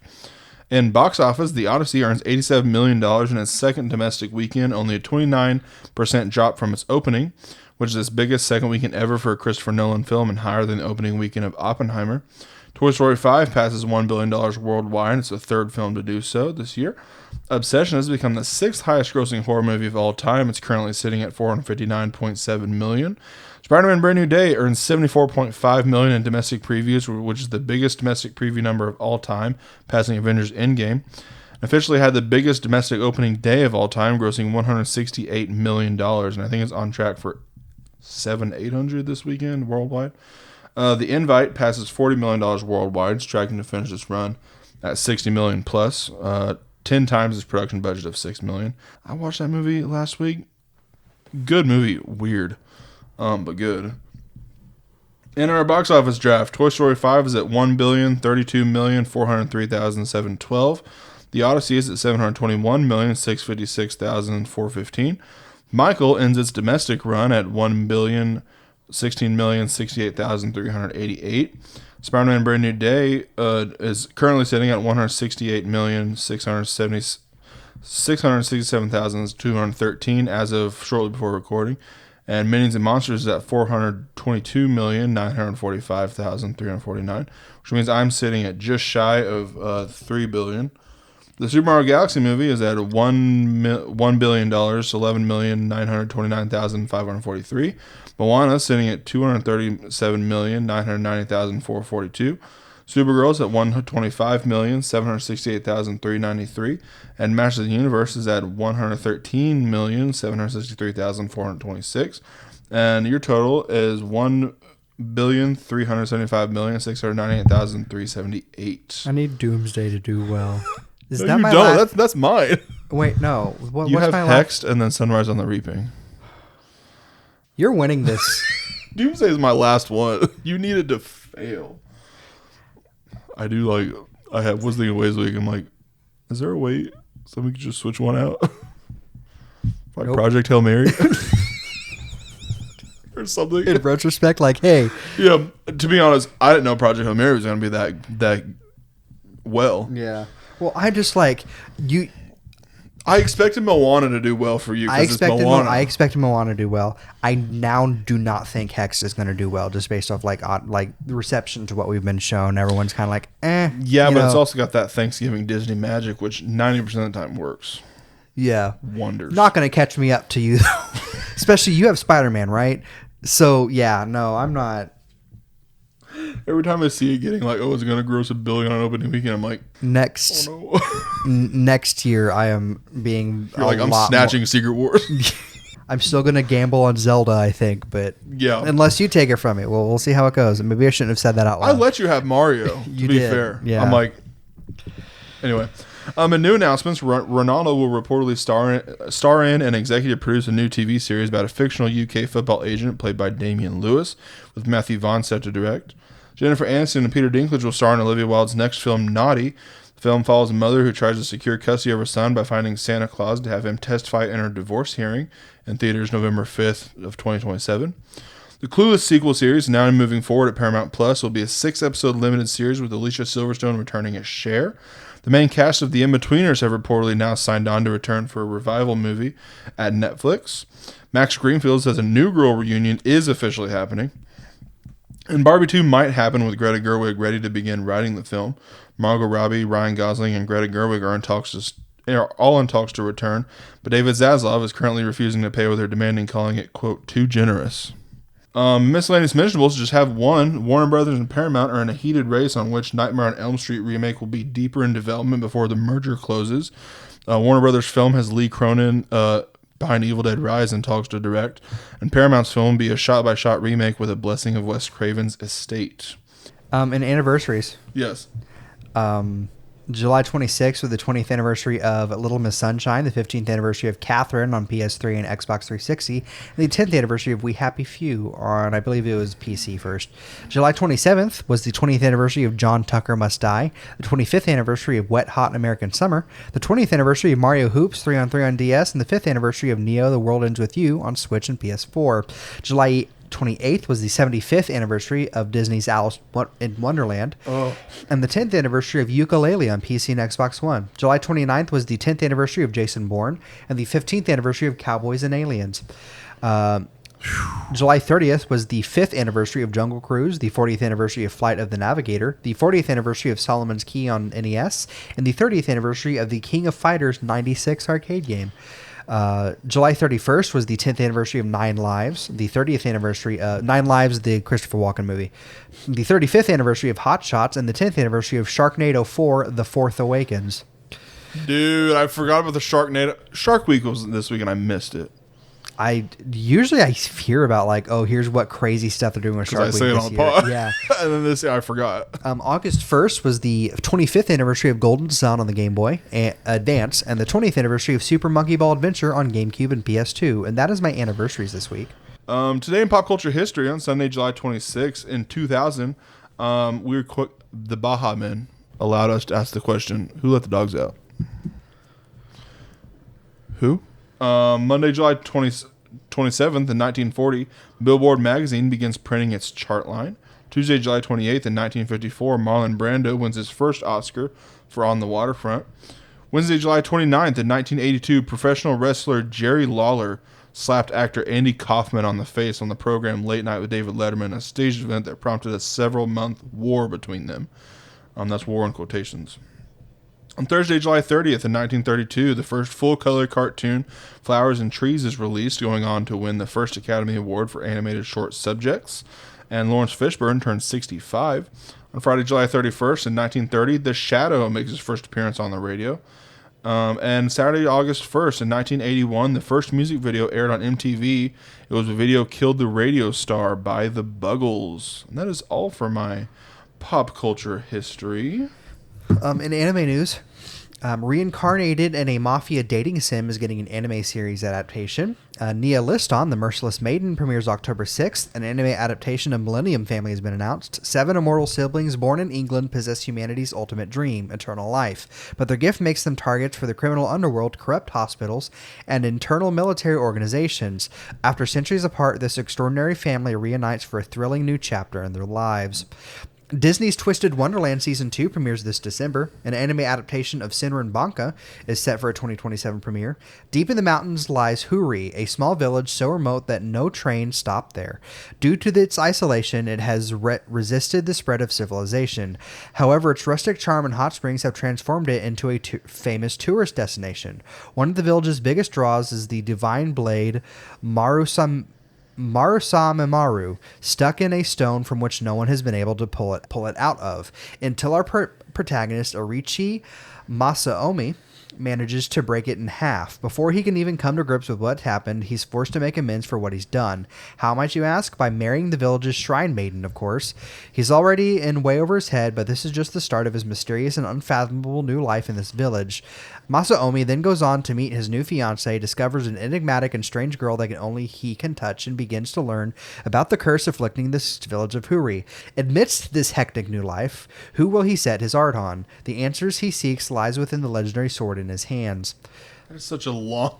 In box office, The Odyssey earns $87 million in its second domestic weekend, only a 29% drop from its opening, which is its biggest second weekend ever for a Christopher Nolan film and higher than the opening weekend of Oppenheimer. Toy Story 5 passes $1 billion worldwide, and it's the third film to do so this year. Obsession has become the 6th highest grossing horror movie of all time. It's currently sitting at $459.7 million. Spider-Man Brand New Day earns $74.5 million in domestic previews, which is the biggest domestic preview number of all time, passing Avengers Endgame. Officially had the biggest domestic opening day of all time, grossing $168 million, and I think it's on track for 800 this weekend worldwide. The Invite passes $40 million worldwide. It's tracking to finish this run at $60 million plus, 10 times its production budget of $6 million. I watched that movie last week. Good movie, weird, but good. In our box office draft, Toy Story 5 is at $1,032,403,712. The Odyssey is at $721,656,415. Michael ends its domestic run at $1,016,068,388. Spider-Man Brand New Day is currently sitting at $168,667,213 as of shortly before recording. And Minions and Monsters is at $422,945,349, which means I'm sitting at just shy of $3 billion. The Super Mario Galaxy movie is at $1 billion, $11,929,543. Moana sitting at $237,990,442. Supergirl is at $125,768,393. And Masters of the Universe is at $113,763,426. And your total is $1,375,698,378. I need Doomsday to do well. Is No, that you my don't. last? That's mine. Wait, no. You What's have my last? Hexed and then Sunrise on the Reaping. You're winning this. Doomsday is my last one. You needed to fail. I do like. Was thinking ways week. I'm like, is there a way so we could just switch one out? Like Nope. Project Hail Mary or something. In retrospect, like, hey. Yeah. To be honest, I didn't know Project Hail Mary was going to be that well. Yeah. Well, I just like you. I expected Moana to do well for you. I expected Moana. I expected Moana to do well. I now do not think Hex is going to do well, just based off like the reception to what we've been shown. Everyone's kind of like, eh. Yeah, but it's also got that Thanksgiving Disney magic, which 90% of the time works. Yeah. Wonders. Not going to catch me up to you, though. Especially you have Spider-Man, right? So yeah, no, I'm not. Every time I see it getting like, oh, it's going to gross $1 billion on opening weekend, I'm like, Next oh no. next year, I am being You're like, I'm snatching Secret Wars. I'm still going to gamble on Zelda, I think, but Yeah. unless you take it from me, well, we'll see how it goes. Maybe I shouldn't have said that out I loud. let you have Mario, to You be did, fair. yeah. I'm like, anyway. In new announcements, Ronaldo will reportedly star in and executive produce a new TV series about a fictional UK football agent played by Damian Lewis, with Matthew Vaughn set to direct. Jennifer Aniston and Peter Dinklage will star in Olivia Wilde's next film, Naughty. The film follows a mother who tries to secure custody of her son by finding Santa Claus to have him testify in her divorce hearing, in theaters November 5th of 2027. The Clueless sequel series, now moving forward at Paramount Plus, will be a 6-episode limited series with Alicia Silverstone returning as Cher. The main cast of The In-Betweeners have reportedly now signed on to return for a revival movie at Netflix. Max Greenfield says a New Girl reunion is officially happening. And Barbie 2 might happen with Greta Gerwig ready to begin writing the film. Margot Robbie, Ryan Gosling, and Greta Gerwig are all in talks to return, but David Zaslav is currently refusing to pay what they're demanding, calling it, quote, too generous. Miscellaneous mentionables just have one. Warner Brothers and Paramount are in a heated race on which Nightmare on Elm Street remake will be deeper in development before the merger closes. Warner Brothers film has Lee Cronin behind Evil Dead Rise and talks to direct, and Paramount's film will be a shot-by-shot remake with a blessing of Wes Craven's estate. And anniversaries. Yes. July 26th was the 20th anniversary of Little Miss Sunshine, the 15th anniversary of Catherine on PS3 and Xbox 360, and the 10th anniversary of We Happy Few on, I believe it was PC first. July 27th was the 20th anniversary of John Tucker Must Die, the 25th anniversary of Wet Hot American Summer, the 20th anniversary of Mario Hoops 3-on-3 on DS, and the 5th anniversary of Neo The World Ends With You on Switch and PS4. July 28th was the 75th anniversary of Disney's Alice in Wonderland, and the 10th anniversary of Yooka-Laylee on PC and Xbox One. July 29th was the 10th anniversary of Jason Bourne, and the 15th anniversary of Cowboys and Aliens. July 30th was the 5th anniversary of Jungle Cruise, the 40th anniversary of Flight of the Navigator, the 40th anniversary of Solomon's Key on NES, and the 30th anniversary of the King of Fighters 96 arcade game. July 31st was the 10th anniversary of Nine Lives, the 30th anniversary of Nine Lives, the Christopher Walken movie, the 35th anniversary of Hot Shots, and the 10th anniversary of Sharknado 4, The Fourth Awakens. Dude, I forgot about the Sharknado. Shark Week was this week and I missed it. I hear about like, oh, here's what crazy stuff they're doing with Shark Week I say it this on the year. pod. Yeah. And then this year I forgot. August 1st was the 25th anniversary of Golden Sun on the Game Boy Advance, and the 20th anniversary of Super Monkey Ball Adventure on GameCube and PS2. And that is my anniversaries this week. Today in pop culture history, on Sunday, July 26th, in 2000, the Baja Men allowed us to ask the question, who let the dogs out? Who? Monday, July 27th, in 1940, Billboard magazine begins printing its chart line. Tuesday, July 28th, in 1954, Marlon Brando wins his first Oscar for On the Waterfront. Wednesday, July 29th, in 1982, professional wrestler Jerry Lawler slapped actor Andy Kaufman on the face on the program Late Night with David Letterman, a staged event that prompted a several-month war between them. That's war in quotations. On Thursday, July 30th, in 1932, the first full-color cartoon, Flowers and Trees, is released, going on to win the first Academy Award for animated short subjects. And Lawrence Fishburne turned 65. On Friday, July 31st, in 1930, The Shadow makes his first appearance on the radio. And Saturday, August 1st, in 1981, the first music video aired on MTV. It was a video Killed the Radio Star by the Buggles. And that is all for my pop culture history. In anime news, reincarnated in a mafia dating sim is getting an anime series adaptation. Nia Liston, The Merciless Maiden, premieres October 6th. An anime adaptation of Millennium Family has been announced. 7 immortal siblings born in England possess humanity's ultimate dream, eternal life. But their gift makes them targets for the criminal underworld, corrupt hospitals, and internal military organizations. After centuries apart, this extraordinary family reunites for a thrilling new chapter in their lives. Disney's Twisted Wonderland Season 2 premieres this December. An anime adaptation of Senran Banka is set for a 2027 premiere. Deep in the mountains lies Huri, a small village so remote that no trains stop there. Due to its isolation, it has resisted the spread of civilization. However, its rustic charm and hot springs have transformed it into a famous tourist destination. One of the village's biggest draws is the divine blade Marusamimaru, stuck in a stone from which no one has been able to pull it out of, until our protagonist, Orichi Masaomi, manages to break it in half. Before he can even come to grips with what happened, he's forced to make amends for what he's done. How might you ask? By marrying the village's shrine maiden, of course. He's already in way over his head, but this is just the start of his mysterious and unfathomable new life in this village. Masaomi then goes on to meet his new fiancée, discovers an enigmatic and strange girl that only he can touch, and begins to learn about the curse afflicting this village of Huri. Amidst this hectic new life, who will he set his art on? The answers he seeks lies within the legendary sword in his hands. That is such a long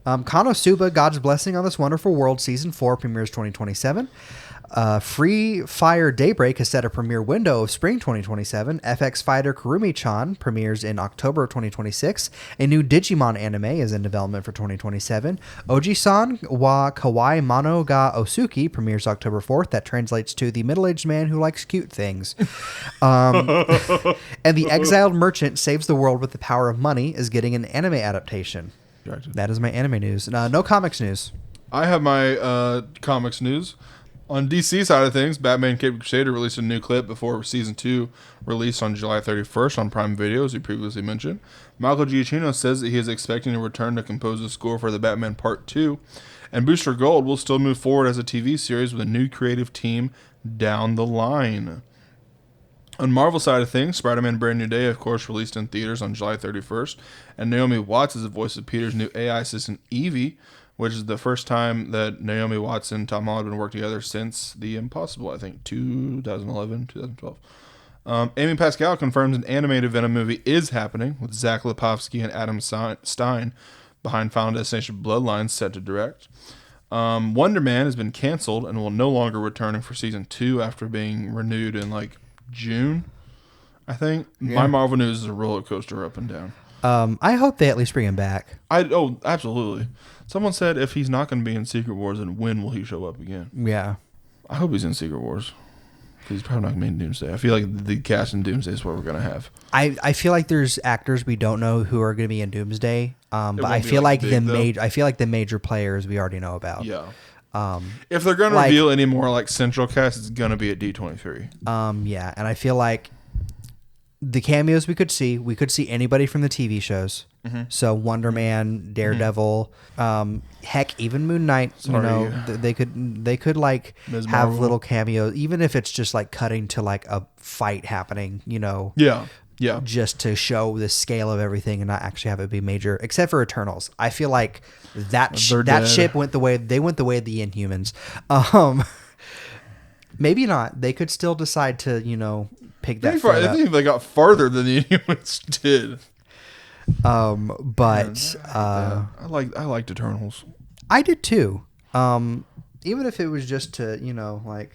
Konosuba, God's Blessing on This Wonderful World, Season 4 premieres 2027. Free Fire Daybreak has set a premiere window of spring 2027. FX Fighter Kurumi-chan premieres in October of 2026. A new Digimon anime is in development for 2027. Oji-san wa Kawaii Mono ga Osuki premieres October 4th. That translates to The Middle-Aged Man Who Likes Cute Things. And The Exiled Merchant Saves the World with the Power of Money is getting an anime adaptation. Gotcha. That is my anime news. No comics news. I have my comics news. On DC side of things, Batman Cape Crusader released a new clip before Season 2 released on July 31st on Prime Video, as we previously mentioned. Michael Giacchino says that he is expecting to return to compose the score for the Batman Part 2, and Booster Gold will still move forward as a TV series with a new creative team down the line. On Marvel side of things, Spider-Man Brand New Day, of course, released in theaters on July 31st, and Naomi Watts is the voice of Peter's new AI assistant, Evie, which is the first time that Naomi Watts and Tom Holland have been working together since The Impossible, I think, 2011, 2012. Amy Pascal confirms an animated Venom movie is happening, with Zach Lipovsky and Adam Stein behind Final Destination Bloodlines set to direct. Wonder Man has been canceled and will no longer return for Season 2 after being renewed in, like, June, I think. Yeah. My Marvel news is a roller coaster up and down. I hope they at least bring him back. Absolutely. Someone said if he's not going to be in Secret Wars, then when will he show up again? Yeah. I hope he's in Secret Wars. He's probably not going to be in Doomsday. I feel like the cast in Doomsday is what we're going to have. I feel like there's actors we don't know who are going to be in Doomsday. But I feel like the major players we already know about. Yeah. If they're going to reveal any more like central cast, it's going to be at D23. Yeah, and I feel like the cameos we could see anybody from the TV shows. Mm-hmm. So Wonder Man, Daredevil, heck, even Moon Knight. Sorry. They could like Ms. have Marvel. little cameos, even if it's just like cutting to like a fight happening. Yeah. Just to show the scale of everything and not actually have it be major, except for Eternals. I feel like that ship went the way of the Inhumans. Maybe not. They could still decide to pick that. I think they got farther than the Inhumans did. But I liked Eternals. I did too. Even if it was just to like,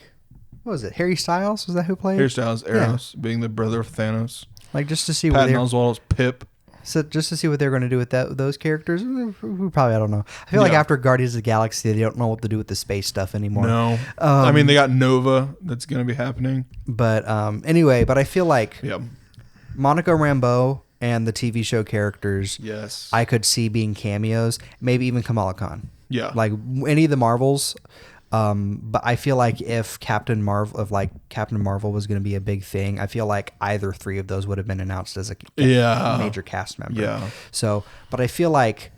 what was it? Harry Styles, was that who played? Harry Styles, Eros, being the brother of Thanos. Like just to see Patton Oswalt's Pip. So just to see what they're going to do with those characters, we probably, I don't know. I feel like after Guardians of the Galaxy, they don't know what to do with the space stuff anymore. No, I mean they got Nova that's going to be happening. But anyway, I feel like Monica Rambeau and the TV show characters, yes, I could see being cameos. Maybe even Kamala Khan. Yeah, like any of the Marvels. But I feel like if Captain Marvel was going to be a big thing, I feel like either three of those would have been announced as a major cast member. Yeah. So, but I feel like,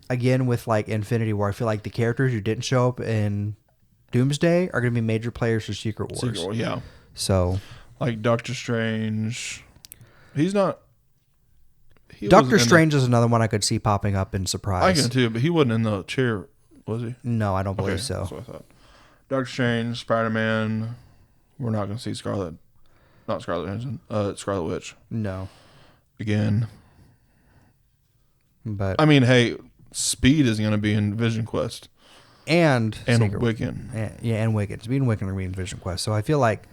again, with like Infinity War, I feel like the characters who didn't show up in Doomsday are going to be major players for Secret Wars. Yeah. So, like Doctor Strange, he's not. Doctor Strange is another one I could see popping up in surprise. I can too, but he wasn't in the chair, was he? No, I don't believe so. That's what I thought. Doctor Strange, Spider-Man. We're not going to see Scarlet Witch. No. Again. But I mean, hey, Speed is going to be in Vision Quest. And Wiccan. And Wiccan. Speed and Wiccan are going to be in Vision Quest. So I feel like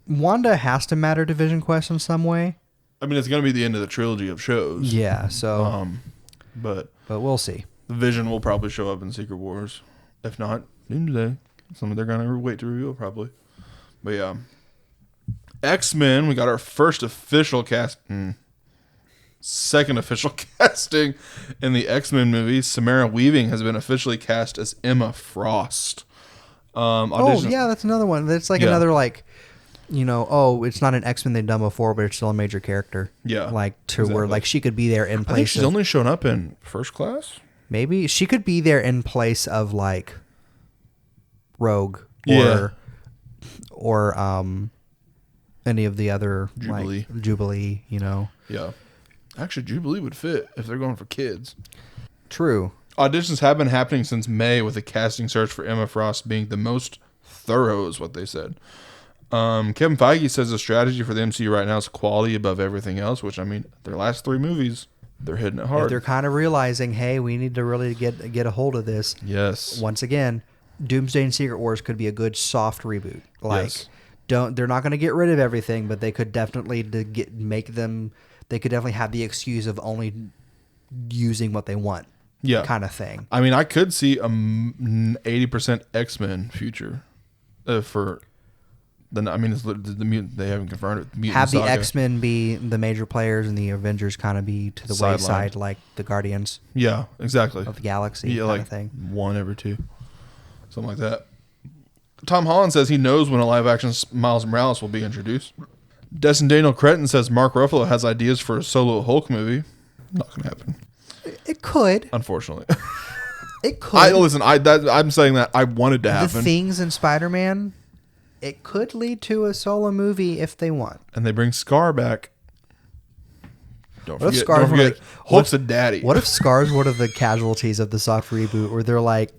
Wanda has to matter to Vision Quest in some way. I mean, it's going to be the end of the trilogy of shows. Yeah, so... But we'll see. Vision will probably show up in Secret Wars. If not, Doomsday. Something they're going to wait to reveal, probably. But yeah. X-Men, we got our first official second official casting in the X-Men movie. Samara Weaving has been officially cast as Emma Frost. That's another one. That's like another like... it's not an X-Men they've done before, but it's still a major character. Yeah. Like, where, like, she could be there in place. I think she's only shown up in First Class? Maybe. She could be there in place of, like, Rogue. Or any of the other, Jubilee. Like, Jubilee, Yeah. Actually, Jubilee would fit if they're going for kids. True. Auditions have been happening since May, with the casting search for Emma Frost being the most thorough, is what they said. Kevin Feige says the strategy for the MCU right now is quality above everything else, which, I mean, their last 3 movies, they're hitting it hard. They're kind of realizing, hey, we need to really get a hold of this. Yes. Once again, Doomsday and Secret Wars could be a good soft reboot. Like, they're not going to get rid of everything, but they could definitely they could definitely have the excuse of only using what they want. Yeah. Kind of thing. I mean, I could see a 80% X-Men future for Then I mean, it's the mutant. They haven't confirmed it. Mutant Have the Saga. X-Men be the major players and the Avengers kind of be to the Sidelined. wayside, like the Guardians Yeah, exactly. of the Galaxy Yeah, kind like of thing. one every two, something like that. Tom Holland says he knows when a live-action Miles Morales will be introduced. Destin Daniel Cretton says Mark Ruffalo has ideas for a solo Hulk movie. Not going to happen, It could. unfortunately. It could. I'm saying that I wanted to The happen. things in Spider-Man, it could lead to a solo movie if they want. And they bring Scar back. Don't What if forget, Scar's don't one of forget the- Hulk's a daddy. What if Scar's one of the casualties of the soft reboot where they're like,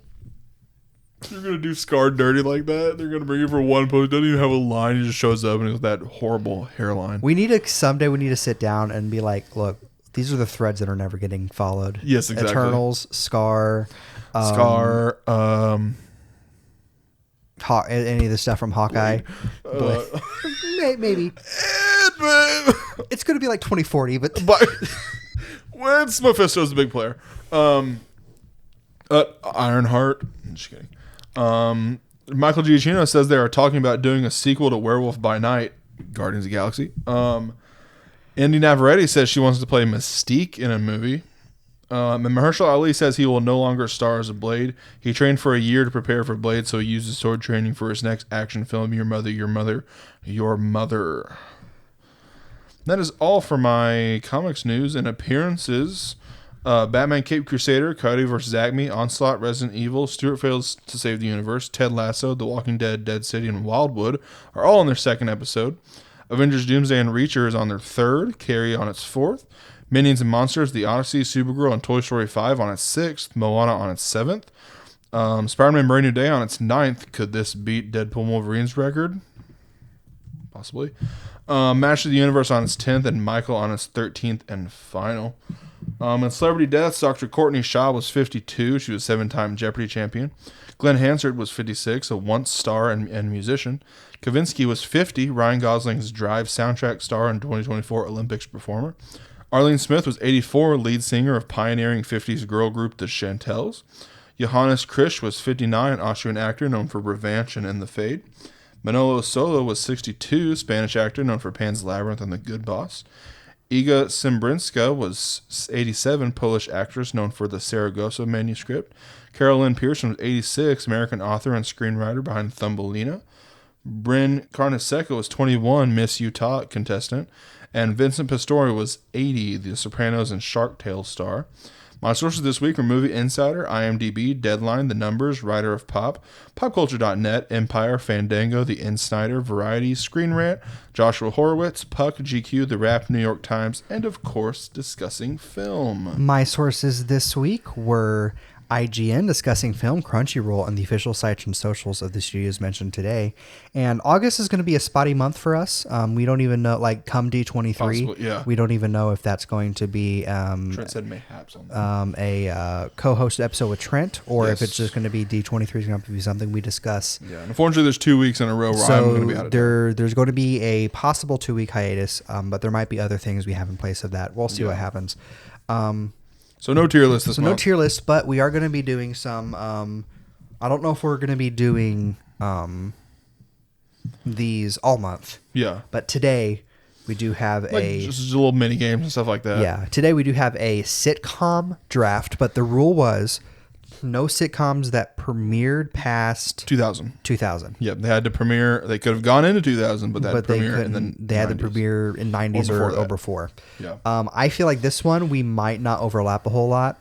You're going to do Scar dirty like that? They're going to bring him for one post. Doesn't even have a line. He just shows up and he's that horrible hairline. someday we need to sit down and be like, look, these are the threads that are never getting followed. Yes, exactly. Eternals, Scar, Scar, any of the stuff from Hawkeye. Maybe. It's going to be like 2040, but When's Mephisto's a big player? Ironheart. I'm just kidding. Michael Giacchino says they are talking about doing a sequel to Werewolf by Night, Guardians of the Galaxy. Indy Navarrete says she wants to play Mystique in a movie. And Mahershala Ali says he will no longer star as a Blade. He trained for a year to prepare for Blade, so he uses sword training for his next action film, Your Mother, Your Mother, Your Mother. That is all for my comics news and appearances. Batman Cape Crusader, Coyote vs. Acme, Onslaught, Resident Evil, Stuart Fails to Save the Universe, Ted Lasso, The Walking Dead, Dead City, and Wildwood are all in their second episode. Avengers Doomsday and Reacher is on their third, Carrie on its fourth. Minions and Monsters, The Odyssey, Supergirl, and Toy Story 5 on its sixth. Moana on its seventh. Spider-Man Brand New Day on its ninth. Could this beat Deadpool and Wolverine's record? Possibly. Master of the Universe on its 10th, and Michael on its 13th and final. In Celebrity Deaths, Dr. Courtney Shaw was 52. She was 7-time Jeopardy champion. Glenn Hansard was 56, a once star and musician. Kavinsky was 50, Ryan Gosling's Drive soundtrack star and 2024 Olympics performer. Arlene Smith was 84, lead singer of pioneering 50s girl group The Chantels. Johannes Krisch was 59, Austrian actor known for Revanche and In the Fade. Manolo Solo was 62, Spanish actor known for Pan's Labyrinth and The Good Boss. Iga Simbrinska was 87, Polish actress known for the Saragossa manuscript. Carol Lynn Pearson was 86, American author and screenwriter behind Thumbelina. Bryn Carnesecca was 21, Miss Utah contestant. And Vincent Pastore was 80, The Sopranos and Shark Tale star. My sources this week are Movie Insider, IMDb, Deadline, The Numbers, Writer of Pop, PopCulture.net, Empire, Fandango, The Insider, Variety, Screen Rant, Joshua Horowitz, Puck, GQ, The Wrap, New York Times, and of course, Discussing Film. my sources this week were IGN discussing film, Crunchyroll, and the official sites and socials of the studios mentioned today. And August is going to be a spotty month for us. We don't even know, like, come D23, Possible, yeah. we don't even know if that's going to be Trent said mayhaps on that. a co-host episode with Trent, or if Yes. it's just going to be D23 is going to be something we discuss. Yeah, and unfortunately, there's 2 weeks in a row where I'm going to be out of town. There's going to be a possible 2-week hiatus, but there might be other things we have in place of that. We'll see what happens. So no tier list this month. No tier list, but we are going to be doing some. I don't know if we're going to be doing these all month. Yeah. But today we do have Like just little mini games and stuff like that. Yeah, today we do have a sitcom draft, but the rule was no sitcoms that premiered past 2000. 2000. Yep, they had to premiere. They could have gone into 2000, but that They premiere in the couldn't. They had to 90s. premiere in 90s Or before or that. before. Yeah. I feel like this one we might not overlap a whole lot.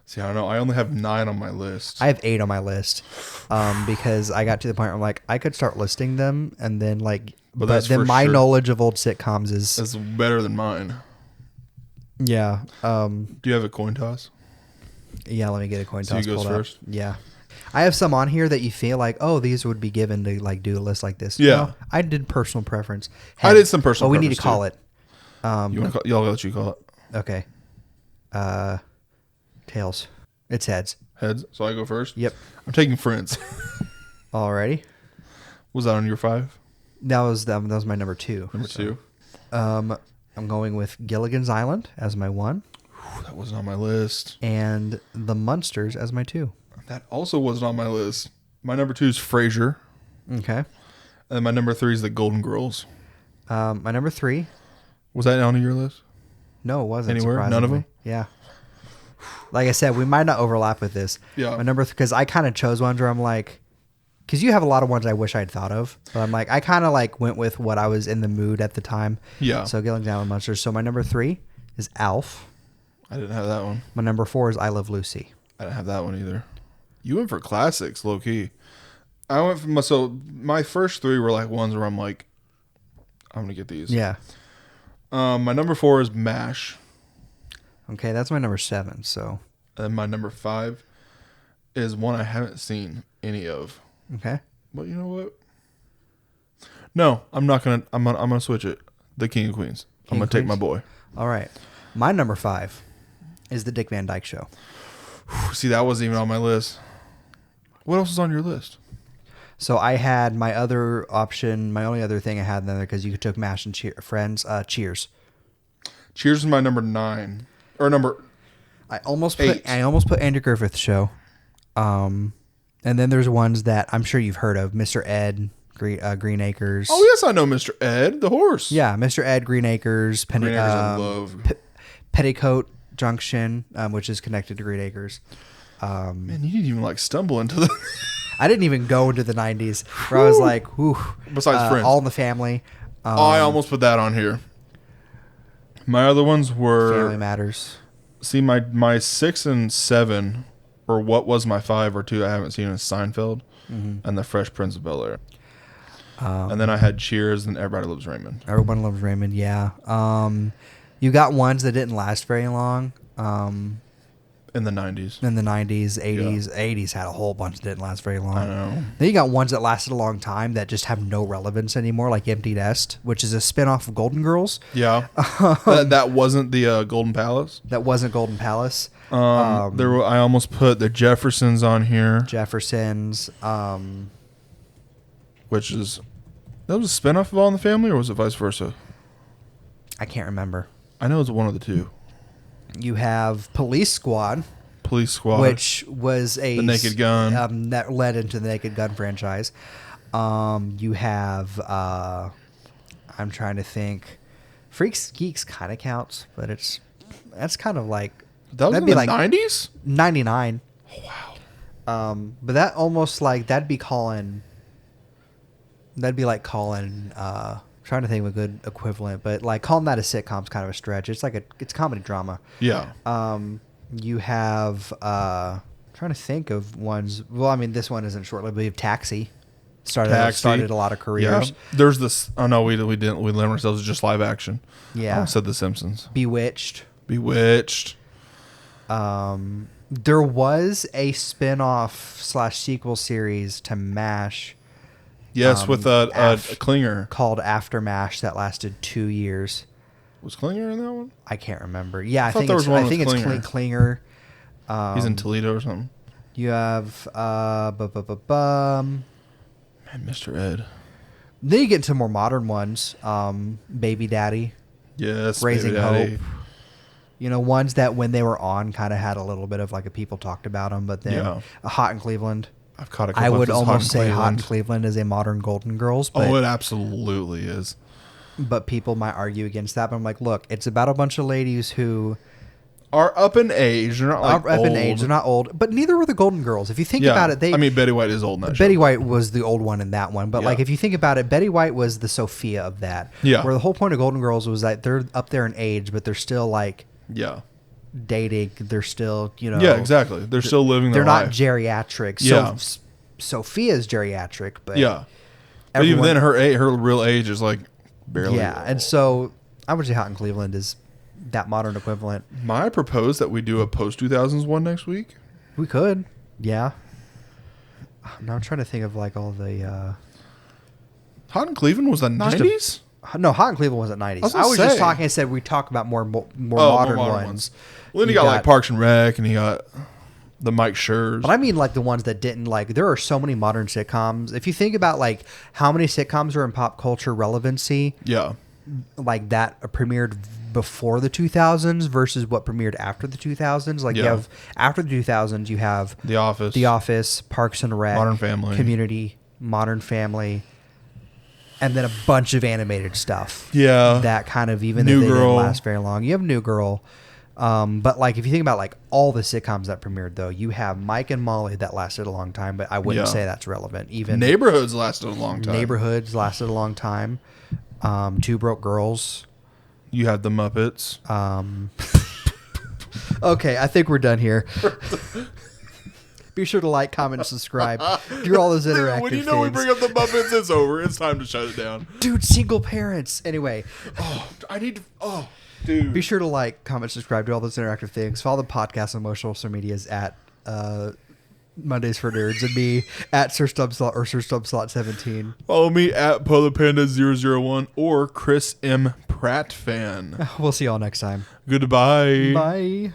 See, I don't know. I only have 9 on my list. I have 8 on my list because I got to the point where I'm like, I could start listing them, and then like, but that's then for my sure. knowledge of old sitcoms is That's better than mine. yeah. Do you have a coin toss? Yeah, let me get a coin So toss he goes pulled first? up. Yeah. I have some on here that you feel like, oh, these would be given to like do a list like this. Yeah. No, I did personal preference. I did some personal Oh, we need to preference, call it. You want to call? Y'all let you call it Okay. Tails. It's heads. heads. So I go first. Yep. I'm taking Friends. Alrighty. Was that on your 5? That was my number 2. Number 2. I'm going with Gilligan's Island as my 1 That wasn't on my list. and The Munsters as my 2. That also wasn't on my list. My number 2 is Frasier. Okay. And my number 3 is the Golden Girls. My number 3. Was that on your list? No, it wasn't. Anywhere? None of them? Yeah. Like I said, we might not overlap with this. Yeah. My number, because I kind of chose ones where I'm like, because you have a lot of ones I wish I'd thought of, but I'm like, I kind of like went with what I was in the mood at the time. Yeah. So Gilligan's Island Monsters. So my number 3 is Alf. I didn't have that one. My number 4 is I Love Lucy. I didn't have that one either. You went for classics, low key. I went for my first 3 were like ones where I'm like, I'm gonna get these. Yeah. My number 4 is MASH. Okay, that's my number 7. So. And my number 5 is one I haven't seen any of. Okay. But you know what? No, I'm not gonna. I'm gonna switch it. The King of Queens. I'm gonna take my boy. All right. My number 5 is the Dick Van Dyke Show. See, that wasn't even on my list. What else is on your list? So I had my other option. My only other thing I had there because you took MASH and Friends. Cheers. Cheers is my number 9 or number. I almost 8. put Andrew Griffith Show. And then there's ones that I'm sure you've heard of. Mr. Ed, Green Acres. Oh yes, I know Mr. Ed, the horse. Yeah, Mr. Ed, Green Acres, Green Acres I love. Petticoat Junction, which is connected to Green Acres. Man, you didn't even like stumble into the. I didn't even go into the 90s where I was like, whew. Besides Friends. All in the Family. I almost put that on here. My other ones were Family Matters. See, my 6 and 7, or what was my 5 or 2 I haven't seen is Seinfeld and The Fresh Prince of Bel-Air. And then I had Cheers and Everybody Loves Raymond. Everyone Loves Raymond, yeah. You got ones that didn't last very long. In the 90s. In the 90s, 80s. Yeah. 80s had a whole bunch that didn't last very long. I know. Then you got ones that lasted a long time that just have no relevance anymore, like Empty Nest, which is a spinoff of Golden Girls. Yeah. that wasn't the Golden Palace. That wasn't Golden Palace. I almost put the Jeffersons on here. Jeffersons. Which is... That was a spinoff of All in the Family, or was it vice versa? I can't remember. I know it's one of the two. You have Police Squad. Police Squad. Which was The Naked Gun. that led into the Naked Gun franchise. You have... I'm trying to think. Freaks Geeks kind of counts, but that's kind of like... That was in the 90s? 99. Oh, wow. But that almost like... That'd be like calling... trying to think of a good equivalent, but like calling that a sitcom's kind of a stretch. It's like it's comedy drama. Yeah. You have trying to think of ones. Well, I mean, this one isn't short-lived, but you have Taxi. Started a lot of careers. Yeah. There's this. Oh no, we didn't. We limit ourselves to just live action. Yeah. I said The Simpsons. Bewitched. There was a spin-off / sequel series to MASH. Yes, with a Klinger. Called After MASH that lasted 2 years. Was Klinger in that one? I can't remember. Yeah, I thought think there was one with it's Klinger. Klinger. He's in Toledo or something. You have Man, Mr. Ed. Then you get into more modern ones. Baby Daddy. Yes, Raising Baby Daddy. Hope. You know, ones that when they were on kind of had a little bit of like a people talked about them, but then Hot in Cleveland. I've caught a couple I would episodes almost say Hot in Cleveland. Cleveland is a modern Golden Girls. But, It absolutely is. But people might argue against that. But I'm like, look, it's about a bunch of ladies who are up in age. They're not like up old. in age. They're not old, but neither were the Golden Girls. If you think about it, Betty White is old in that Betty show. White was the old one in that one. But like, if you think about it, Betty White was the Sophia of that. Yeah. Where the whole point of Golden Girls was that they're up there in age, but they're still like dating. They're still, Yeah, exactly. They're still living their life. life. They're not geriatric. Yeah. So Sophia's geriatric, but but even then, her real age is like barely. Yeah, and so I would say Hot in Cleveland is that modern equivalent. Might I propose that we do a post 2000s one next week? We could, yeah. Now I'm trying to think of like all the. Hot in Cleveland was the 90s. No, Hot in Cleveland wasn't 90s. I was just talking. I said we talk about more modern ones. Well, then you got like Parks and Rec, and you got the Mike Schurz. But I mean like the ones that didn't like. There are so many modern sitcoms. If you think about like how many sitcoms are in pop culture relevancy, like that premiered before the 2000s versus what premiered after the 2000s. Like you have after the 2000s, you have The Office, Parks and Rec, Modern Family, Community, Modern Family. and then a bunch of animated stuff. Yeah. That kind of, even New though they Girl. didn't last very long. You have New Girl. But like if you think about like all the sitcoms that premiered though, you have Mike and Molly that lasted a long time, but I wouldn't Yeah. say that's relevant. Even Neighborhoods lasted a long time. Neighborhoods lasted a long time. Two Broke Girls. You had the Muppets. Okay, I think we're done here. Be sure to like, comment, and subscribe. Do all those interactive When you know we things. bring up the Muppets, it's over. It's time to shut it down. Dude, single parents. Anyway, I need to. Oh, dude. be sure to like, comment, subscribe, do all those interactive things. Follow the podcast on most social medias at Mondays for Nerds and me at Sir Stubbslot or Sir Stubbslot 17. Follow me at PoloPanda001 or Chris M. Pratt fan. We'll see y'all next time. Goodbye. Bye.